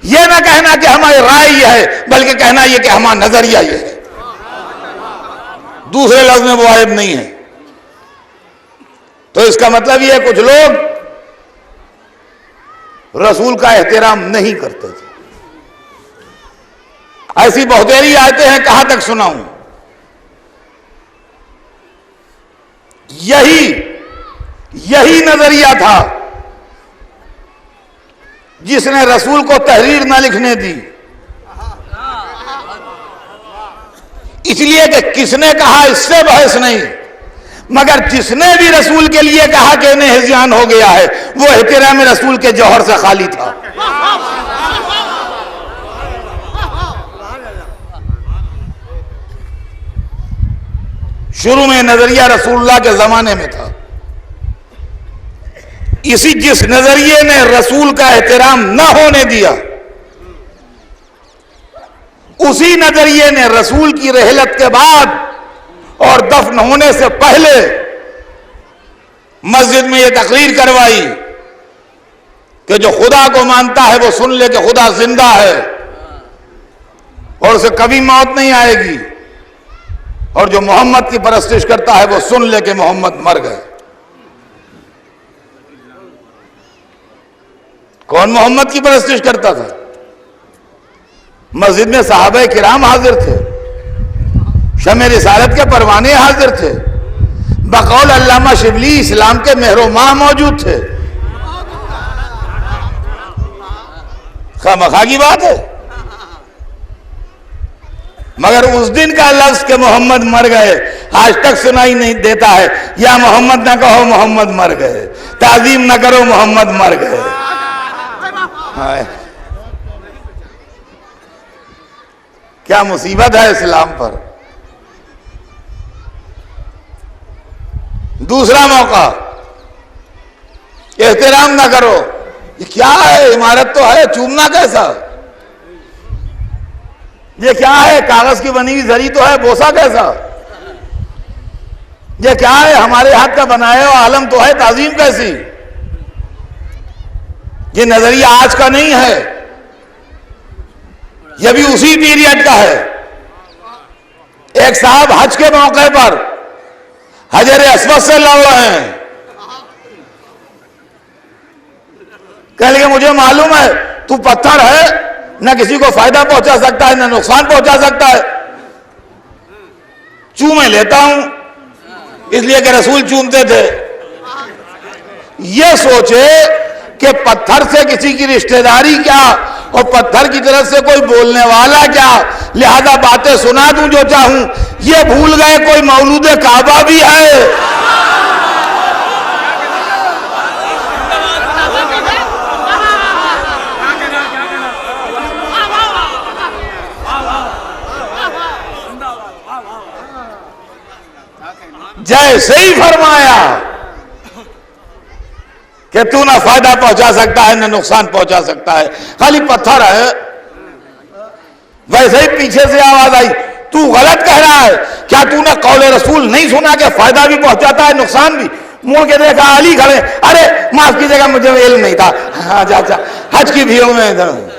यह ना कहना कि हमारी राय यह है, बल्कि कहना यह कि हमारा नजरिया यह है। दूसरे लफ्ज में वो आयब नहीं है। तो इसका मतलब यह है कुछ लोग रसूल का एहतराम नहीं करते थे। ऐसी बहुतेरी आयतें हैं, कहां तक सुनाऊं। यही नजरिया था जिसने रसूल को तहरीर ना लिखने दी। इसलिए कि किसने कहा इससे बहस नहीं, मगर जिसने भी रसूल के लिए कहा कि इन्हें हिज़्यान हो गया है, वो एहतराम रसूल के जौहर से खाली था। शुरू में नजरिया रसूलुल्लाह के जमाने में था। जिस नजरिए ने रसूल का एहतराम न होने दिया, उसी नजरिए ने रसूल की रहलत के बाद और दफन होने से पहले मस्जिद में यह तकरीर करवाई कि जो खुदा को मानता है वो सुन ले कि खुदा जिंदा है और उसे कभी मौत नहीं आएगी, और जो मोहम्मद की परस्तिश करता है वो सुन ले कि मोहम्मद मर गए। कौन मोहम्मद की परस्तिश करता था? मस्जिद में सहाबा किराम हाजिर थे, शमे रिसालत के परवाने हाजिर थे, बकौल अल्लामा शिबली इस्लाम के मेहरोमाह मौजूद थे। खामखा की बात है। मगर उस दिन का लफ्ज के मोहम्मद मर गए आज तक सुनाई नहीं देता है। या मोहम्मद न कहो मोहम्मद मर गए, ताजीम न करो मोहम्मद मर गए। क्या मुसीबत है इस्लाम पर। दूसरा मौका, एहतराम ना करो। ये क्या है? इमारत तो है, चूमना कैसा? ये क्या है? कागज की बनी हुई जरी तो है, बोसा कैसा? ये क्या है? हमारे हाथ का बनाया हुआ आलम तो है, ताजीम कैसी? ये नजरिया आज का नहीं है, यह भी उसी पीरियड का है। एक साहब हज के मौके पर हजर अस्वद से लड़ रहे हैं, कह लगे मुझे मालूम है तू पत्थर है, न किसी को फायदा पहुंचा सकता है न नुकसान पहुंचा सकता है, चूमे लेता हूं, इसलिए कि रसूल चूमते थे। ये सोचे कि पत्थर से किसी की रिश्तेदारी क्या और पत्थर की तरफ से कोई बोलने वाला क्या, लिहाजा बातें सुना दूं जो चाहूं। ये भूल गए कोई मौलूद काबा भी है। जैसे ही फरमाया कि तू ना फायदा पहुंचा सकता है ना नुकसान पहुंचा सकता है, खाली पत्थर है, वैसे ही पीछे से आवाज आई तू गलत कह रहा है, क्या तूने कौले रसूल नहीं सुना कि फायदा भी पहुंचाता है नुकसान भी? मुड़ के देखा अली खड़े, अरे माफ कीजिएगा मुझे इल्म नहीं था। हाँ चाचा, हज की भीड़ में इधर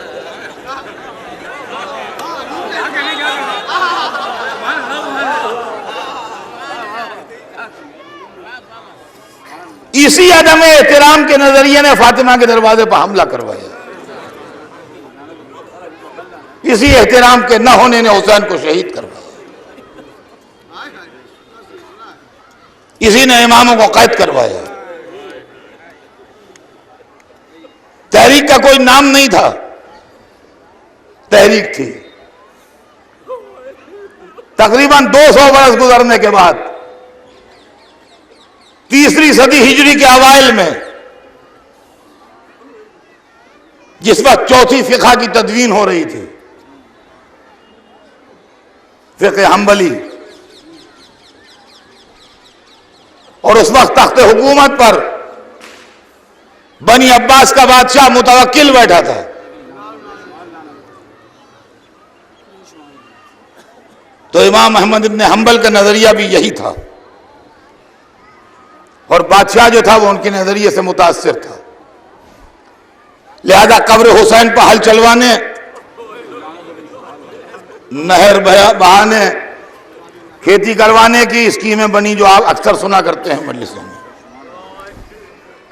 इसी अदम एहतराम के नजरिए ने फातिमा के दरवाजे पर हमला करवाया। इसी एहतराम के न होने ने हुसैन को शहीद करवाया। इसी ने इमामों को कैद करवाया। तहरीक का कोई नाम नहीं था, तहरीक थी। तकरीबन 200 बरस गुजरने के बाद तीसरी सदी हिजरी के अवाइल में, जिस वक्त चौथी फिक़ा की तदवीन हो रही थी, फिक़े हम्बली, और उस वक्त तख्त हुकूमत पर बनी अब्बास का बादशाह मुतवक्किल बैठा था। तो इमाम अहमद इब्न हम्बल का नजरिया भी यही था, और बादशाह जो था वो उनके नजरिए से मुतासिर था। लिहाजा कब्र हुसैन पर हल चलवाने, नहर बहाने, खेती करवाने की स्कीमें बनी, जो आप अक्सर सुना करते हैं मजलिसों में।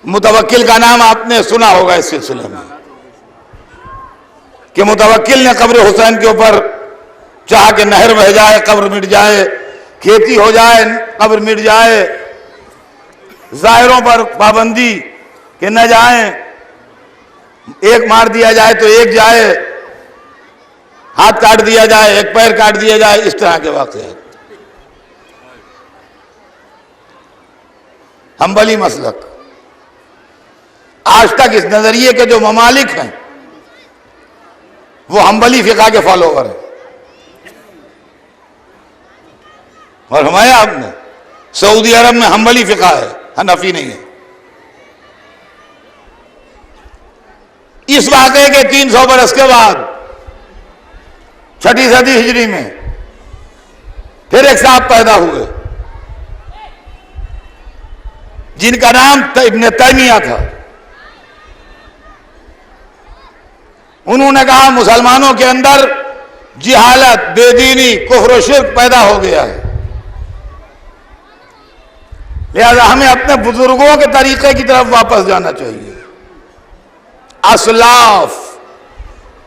मुतवक्किल का नाम आपने सुना होगा इस सिलसिले में, कि मुतवक्किल ने कब्र हुसैन के ऊपर चाह के नहर बह जाए, कब्र मिट जाए, खेती हो जाए, कब्र मिट जाए, जाहिरों पर पाबंदी कि न जाएं, एक मार दिया जाए तो एक जाए, हाथ काट दिया जाए, एक पैर काट दिया जाए, इस तरह के वाक़यात। हम्बली मसलक आज तक इस नजरिए के जो ममालिक हैं वो हम्बली फिक़ा के फॉलोवर हैं। और हमारे आपने सऊदी अरब में हम्बली फिक़ा है, हनफी नहीं है। इस वाक़े के 300 बरस के बाद छठी सदी हिजरी में फिर एक साहब पैदा हुए जिनका नाम इब्न तैमिया था। उन्होंने कहा मुसलमानों के अंदर जिहालत, बेदीनी, कुफ्र, शिर्क पैदा हो गया है, लिहाजा हमें अपने बुजुर्गों के तरीके की तरफ वापस जाना चाहिए। असलाफ,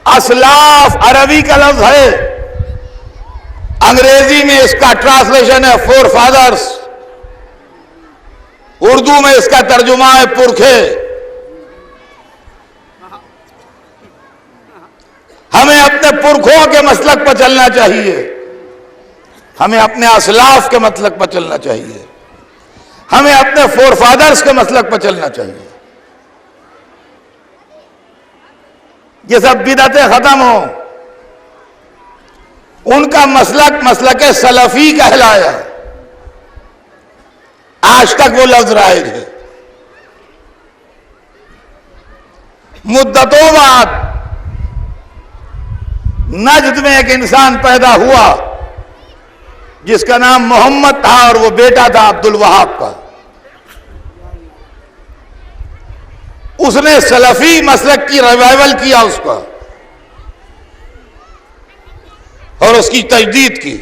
असलाफ अरबी का लफ्ज है, अंग्रेजी में इसका ट्रांसलेशन है फोर फादर्स, उर्दू में इसका तर्जुमा है पुरखे। हमें अपने पुरखों के मसलक पर चलना चाहिए, हमें अपने असलाफ के मसलक पर चलना चाहिए, हमें अपने फोर फादर्स के मसलक पर चलना चाहिए। ये सब बिदअतें खत्म हो, उनका मसलक मसलक सलफी कहलाया। आज तक वो लफ्ज राइज है। मुद्दतों बाद नजद में एक इंसान पैदा हुआ जिसका नाम मोहम्मद था और वो बेटा था अब्दुल वहाब का। उसने सलफी मसलक की रिवाइवल किया उसका और उसकी तजदीद की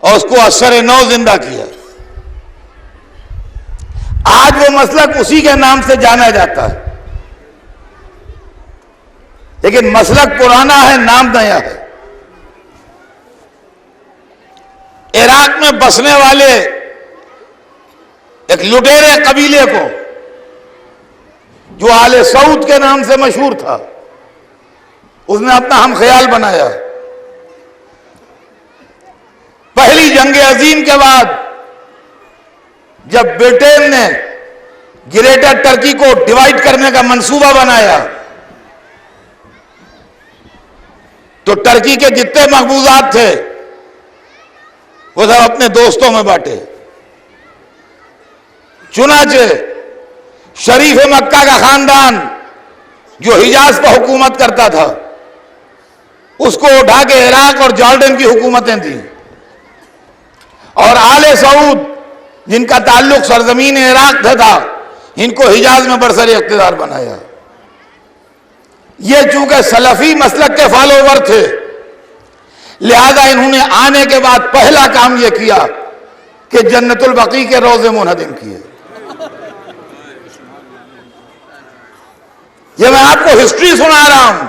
और उसको असर नौ जिंदा किया। आज वो मसलक उसी के नाम से जाना जाता है, लेकिन मसलक पुराना है, नाम नया है। इराक में बसने वाले एक लुटेरे कबीले को, जो आले सऊद के नाम से मशहूर था, उसने अपना हम ख्याल बनाया। पहली जंग अजीम के बाद जब ब्रिटेन ने ग्रेटर टर्की को डिवाइड करने का मंसूबा बनाया, तो टर्की के जितने मकबूजात थे वो सब अपने दोस्तों में बांटे। चुनाचे शरीफ मक्का का खानदान जो हिजाज पर हुकूमत करता था, उसको उठा के इराक और जॉर्डन की हुकूमतें दी, और आले सऊद जिनका ताल्लुक सरजमीन इराक से था, इनको हिजाज में बरसर इख्तियार बनाया। ये चूंकि सलफी मसलक के फॉलोवर थे, लिहाजा इन्होंने आने के बाद पहला काम यह किया कि जन्नतुल बकी के रोजे मुनहदिम किए। ये मैं आपको हिस्ट्री सुना रहा हूं,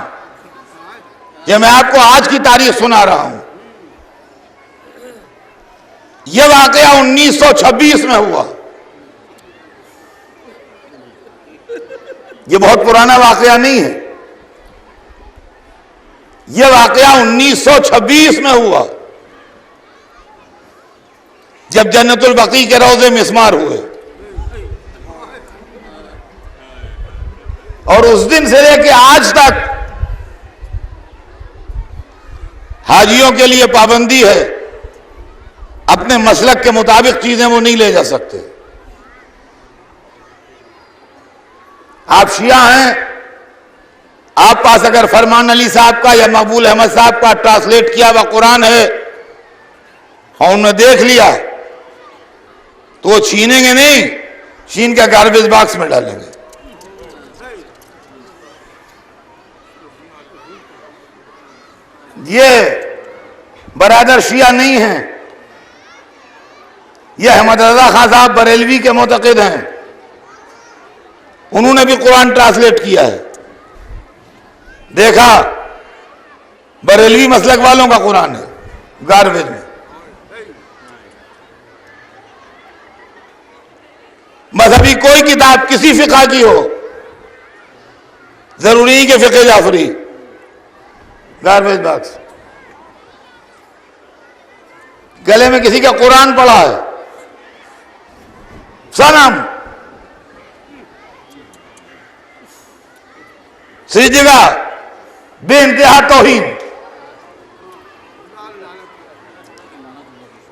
ये मैं आपको आज की तारीख सुना रहा हूं। यह वाकया 1926 में हुआ। यह बहुत पुराना वाकया नहीं है, यह वाकया 1926 में हुआ, जब जन्नतुल बकी के रोजे मिस्मार हुए। और उस दिन से लेकर आज तक हाजियों के लिए पाबंदी है, अपने मसलक के मुताबिक चीजें वो नहीं ले जा सकते। आप शिया हैं, आप पास अगर फरमान अली साहब का या मकबूल अहमद साहब का ट्रांसलेट किया हुआ कुरान है और उन्होंने देख लिया, तो वो छीनेंगे नहीं, छीन के गार्बेज बॉक्स में डालेंगे। ये बरादर शिया नहीं है, ये अहमद रजा खान साहब बरेलवी के मुतक़िद हैं, उन्होंने भी कुरान ट्रांसलेट किया है। देखा, बरेलवी मसलक वालों का कुरान है गार्बेज में। मजहबी कोई किताब किसी फिक़ा की हो, जरूरी के फिक़े जाफरी, गार्बेज बॉक्स। गले में किसी का कुरान पड़ा है, सनम सजदा बेइंतहा तौहीन।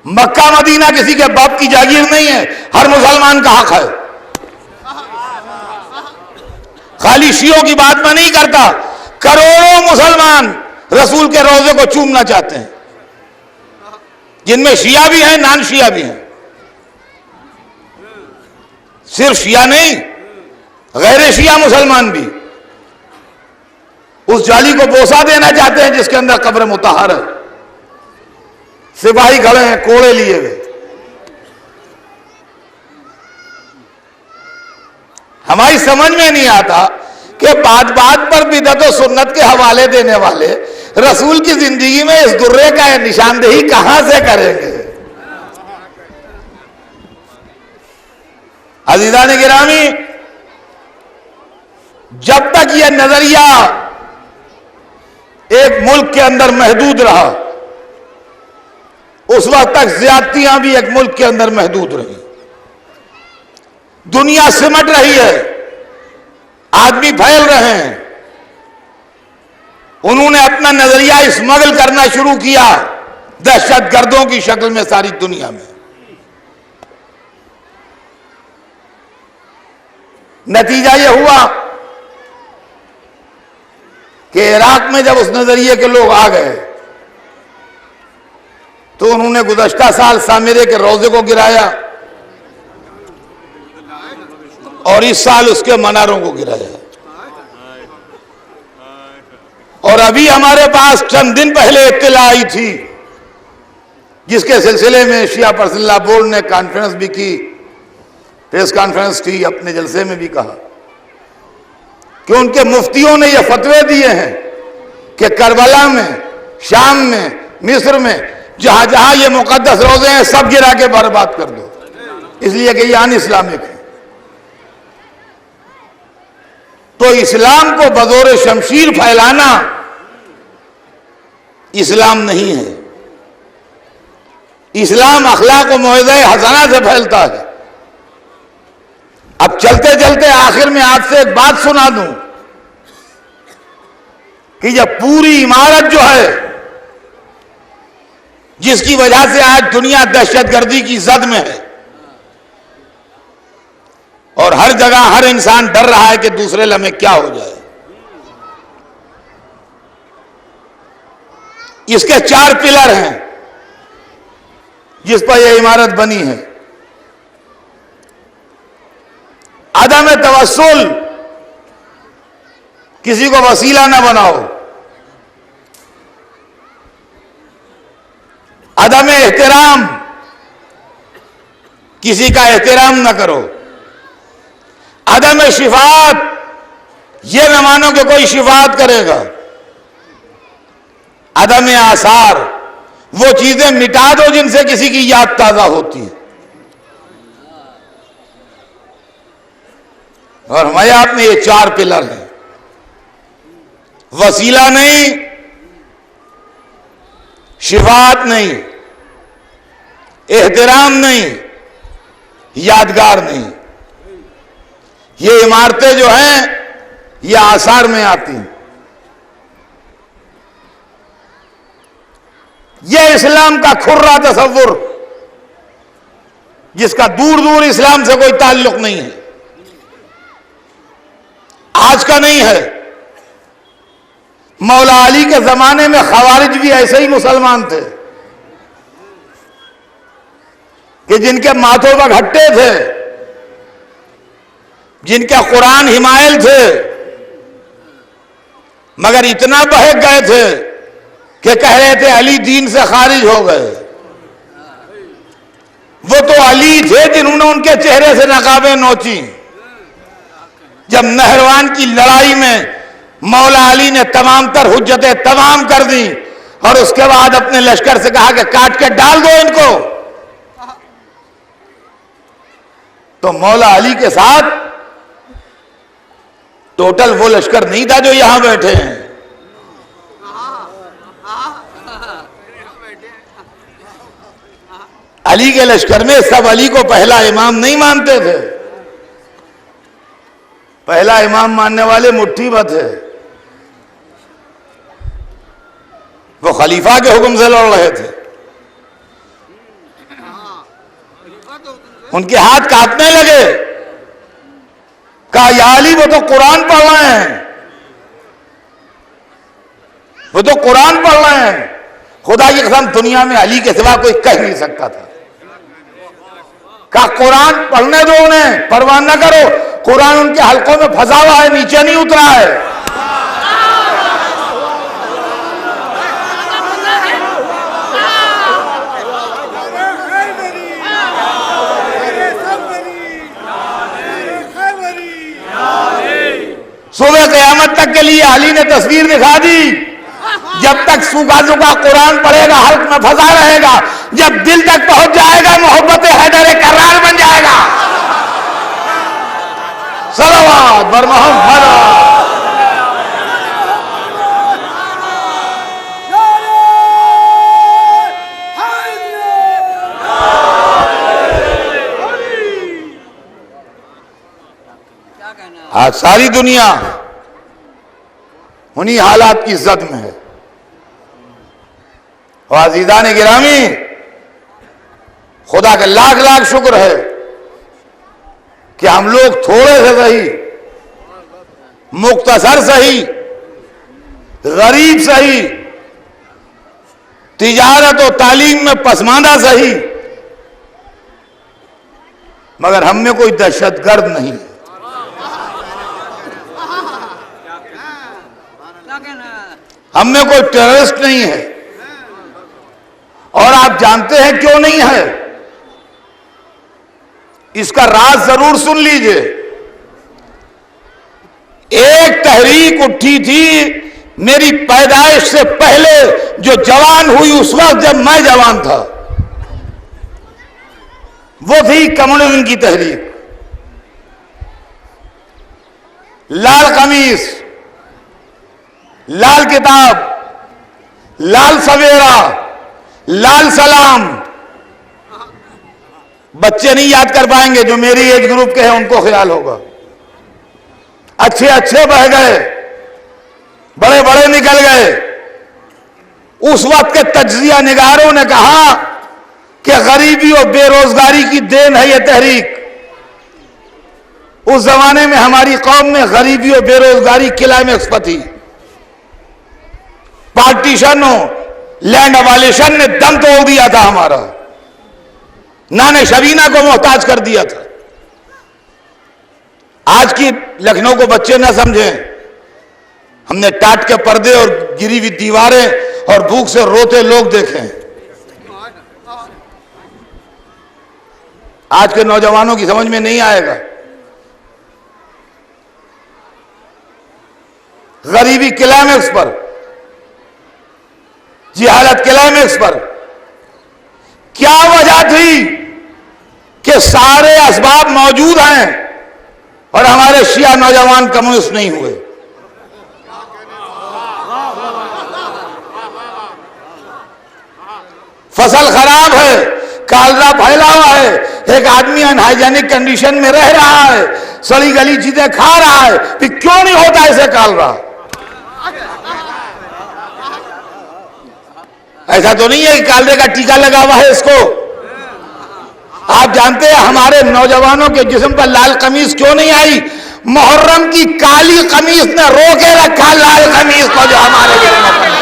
मक्का मदीना किसी के बाप की जागीर नहीं है, हर मुसलमान का हक है। खाली शियों की बात मैं नहीं करता, करोड़ों मुसलमान रसूल के रोजे को चूमना चाहते हैं, जिनमें शिया भी हैं, नान शिया भी हैं। सिर्फ शिया नहीं, गैर शिया मुसलमान भी उस जाली को बोसा देना चाहते हैं जिसके अंदर कब्र मुतहर है। सिपाही खड़े हैं कोड़े लिए हुए। हमारी समझ में नहीं आता कि बात बात पर बिदअत और सुन्नत के हवाले देने वाले रसूल की जिंदगी में इस दुर्रे का निशानदेही कहां से करेंगे। अजीज़ान गिरामी, जब तक यह नजरिया एक मुल्क के अंदर महदूद रहा, उस वक्त तक ज्यादतियां भी एक मुल्क के अंदर महदूद रही। दुनिया सिमट रही है, आदमी फैल रहे हैं। उन्होंने अपना नजरिया स्मगल करना शुरू किया दहशतगर्दों की शक्ल में सारी दुनिया में। नतीजा यह हुआ कि इराक में जब उस नजरिए के लोग आ गए तो उन्होंने गुज़श्ता साल सामिरे के रोजे को गिराया और इस साल उसके मनारों को गिराया। और अभी हमारे पास चंद दिन पहले इत्तला आई थी, जिसके सिलसिले में शिया पर्सनल बोर्ड ने कॉन्फ्रेंस भी की, प्रेस कॉन्फ्रेंस की, अपने जलसे में भी कहा कि उनके मुफ्तियों ने यह फतवे दिए हैं कि करबला में, शाम में, मिस्र में जहां जहां ये मुकद्दस रोजे हैं सब गिरा के बर्बाद कर दो, इसलिए कि ये अन इस्लामिक है। तो इस्लाम को बदौर शमशीर फैलाना इस्लाम नहीं है। इस्लाम अखलाक व मौइज़ा हसना से फैलता है। अब चलते चलते आखिर में आपसे एक बात सुना दूं कि यह पूरी इमारत जो है, जिसकी वजह से आज दुनिया दहशतगर्दी की जद में है और हर जगह हर इंसान डर रहा है कि दूसरे लम्हे क्या हो जाए, इसके 4 पिलर हैं जिस पर यह इमारत बनी है। अदम तवस्सुल, किसी को वसीला न बनाओ। अदम एहतराम, किसी का एहतराम न करो। अदम शिफात, यह न मानो कि कोई शिफात करेगा। अदम आसार, वो चीजें मिटा दो जिनसे किसी की याद ताजा होती है। और हमारे आप में ये 4 पिलर हैं। वसीला नहीं, शिफात नहीं, एहतराम नहीं, यादगार नहीं। ये इमारतें जो हैं ये आसार में आती हैं। यह इस्लाम का खुर्रा तसव्वुर, जिसका दूर दूर इस्लाम से कोई ताल्लुक नहीं है, आज का नहीं है। मौला अली के जमाने में खवारिज भी ऐसे ही मुसलमान थे कि जिनके माथों पर घट्टे थे, जिनके कुरान हिमायल थे, मगर इतना बहक गए थे कि कह रहे थे अली दीन से खारिज हो गए। वो तो अली थे जिन्होंने उनके चेहरे से नकाबें नोची। जब नहरवान की लड़ाई में मौला अली ने तमाम तर हुज्जतें तमाम कर दी और उसके बाद अपने लश्कर से कहा कि काट के डाल दो इनको, तो मौला अली के साथ टोटल वो लश्कर नहीं था जो यहां बैठे हैं। अली के लश्कर में सब अली को पहला इमाम नहीं मानते थे। पहला इमाम मानने वाले मुट्ठी भर थे। वो खलीफा के हुक्म से लड़ रहे थे। उनके हाथ कांपने लगे। कहा या अली, वो तो कुरान पढ़ रहे हैं, वो तो कुरान पढ़ रहे हैं। खुदा की कसम दुनिया में अली के सिवा कोई कह नहीं सकता था। कहा कुरान पढ़ने दो उन्हें, परवाह न करो, कुरान उनके हलकों में फंसा हुआ है, नीचे नहीं उतरा है। सुबह क़यामत तक के लिए अली ने तस्वीर दिखा दी, जब तक सूखा सूखा कुरान पढ़ेगा हल्क में फंसा रहेगा, जब दिल तक पहुंच जाएगा मोहब्बत हैदर करार बन जाएगा। सलावत बर मोहम्मद। आज सारी दुनिया उन्हीं हालात की इज्जत में है। और अज़ीज़ान गिरामी, खुदा का लाख लाख शुक्र है कि हम लोग थोड़े से सही, मुख्तसर सही, गरीब सही, तिजारत और तालीम में पसमानदा सही, मगर हम में कोई दहशतगर्द नहीं है, हम में कोई टेररिस्ट नहीं है। और आप जानते हैं क्यों नहीं है? इसका राज जरूर सुन लीजिए। एक तहरीक उठी थी मेरी पैदाइश से पहले, जो जवान हुई उस वक्त जब मैं जवान था, वो थी कम्युनिज्म की तहरीक। लाल कमीज, लाल किताब, लाल सवेरा, लाल सलाम। बच्चे नहीं याद कर पाएंगे, जो मेरी एज ग्रुप के हैं उनको ख्याल होगा। अच्छे अच्छे बह गए, बड़े बड़े निकल गए। उस वक्त के तज्जिया निगारों ने कहा कि गरीबी और बेरोजगारी की देन है यह तहरीक। उस जमाने में हमारी कौम में गरीबी और बेरोजगारी क्लाइमेक्स पर थी। पार्टीशन और लैंड अबालिशन ने दम तोड़ दिया था हमारा, नाने शबीना को मोहताज कर दिया था। आज की लखनऊ को बच्चे ना समझें, हमने टाट के पर्दे और गिरी हुई दीवारें और भूख से रोते लोग देखे। आज के नौजवानों की समझ में नहीं आएगा। गरीबी क्लाइमेक्स पर, जिहालत क्लाइमेक्स पर। क्या वजह थी कि सारे असबाब मौजूद हैं और हमारे शिया नौजवान कम्युनिस्ट नहीं हुए? फसल खराब है, कालरा फैला हुआ है, एक आदमी अनहाइजेनिक कंडीशन में रह रहा है, सड़ी गली चीजें खा रहा है, फिर क्यों नहीं होता इसे कालरा? ऐसा तो नहीं है कि कालरे का टीका लगा हुआ है इसको। आप जानते हैं हमारे नौजवानों के जिस्म पर लाल कमीज क्यों नहीं आई? मुहर्रम की काली कमीज ने रोके रखा लाल कमीज को, जो हमारे गिरने पर।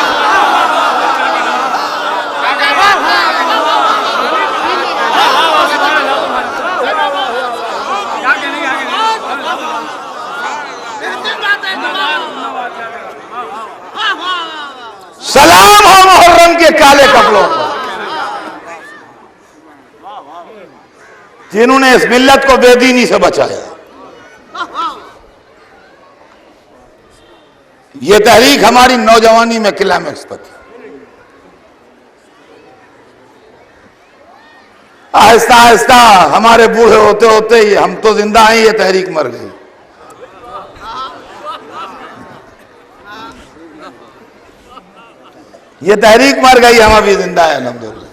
सलाम हो मुहर्रम के काले कपड़ों पर, जिन्होंने इस मिल्लत को बेदीनी से बचाया। यह तहरीक हमारी नौजवानी में क्लाइमेक्स पर थी। आहिस्ता आहिस्ता हमारे बूढ़े होते होते ही हम तो जिंदा हैं, ये तहरीक मर गई। ये तहरीक मर गई, हम अभी जिंदा है अल्हम्दुलिल्लाह।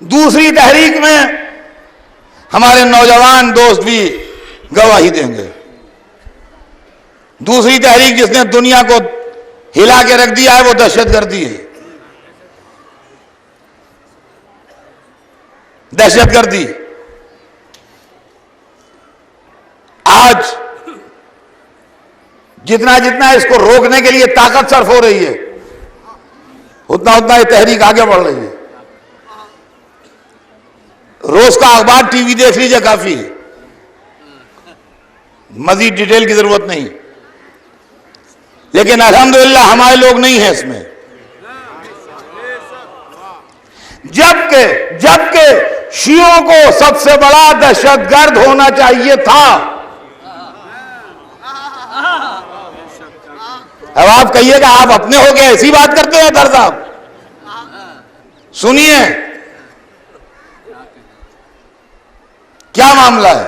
दूसरी तहरीक में हमारे नौजवान दोस्त भी गवाही देंगे। दूसरी तहरीक जिसने दुनिया को हिला के रख दिया है वो दहशतगर्दी है। दहशतगर्दी आज जितना जितना इसको रोकने के लिए ताकत सर्फ हो रही है, उतना उतना ये तहरीक आगे बढ़ रही है। रोज का अखबार टीवी देख लीजिए, काफी है, मजीद डिटेल की जरूरत नहीं। लेकिन अल्हम्दुलिल्लाह हमारे लोग नहीं हैं इसमें। जबकि शियों को सबसे बड़ा दहशतगर्द होना चाहिए था, अब आप कहिएगा आप अपने हो गए, ऐसी बात करते हैं दर साहब? सुनिए क्या मामला है।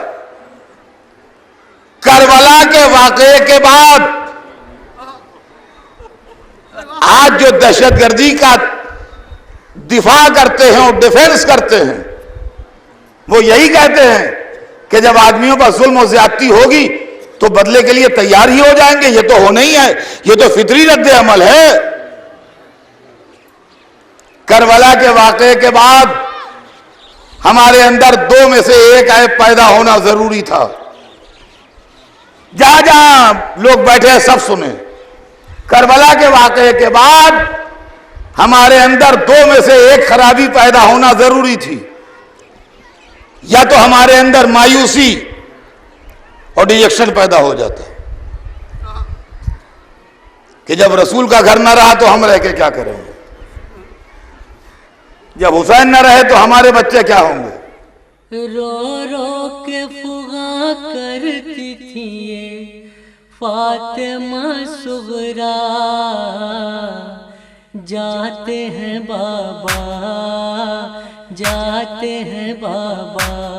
करबला के वाकये के बाद आज जो दहशतगर्दी का दिफा करते हैं और डिफेंस करते हैं, वो यही कहते हैं कि जब आदमियों पर जुल्म और ज्यादती होगी तो बदले के लिए तैयार ही हो जाएंगे। ये तो होना ही है, ये तो फितरी रद्द अमल है। करबला के वाकये के बाद हमारे अंदर दो में से एक ऐप पैदा होना जरूरी था। जहां जहां लोग बैठे हैं सब सुने, करबला के वाकये के बाद हमारे अंदर दो में से एक खराबी पैदा होना जरूरी थी। या तो हमारे अंदर मायूसी और डिजेक्शन पैदा हो जाता कि जब रसूल का घर ना रहा तो हम रह के क्या करेंगे, जब हुसैन न रहे तो हमारे बच्चे क्या होंगे। रो रो के फुगा करती थी ये फातिमा सुगरा, जाते हैं बाबा, जाते हैं बाबा।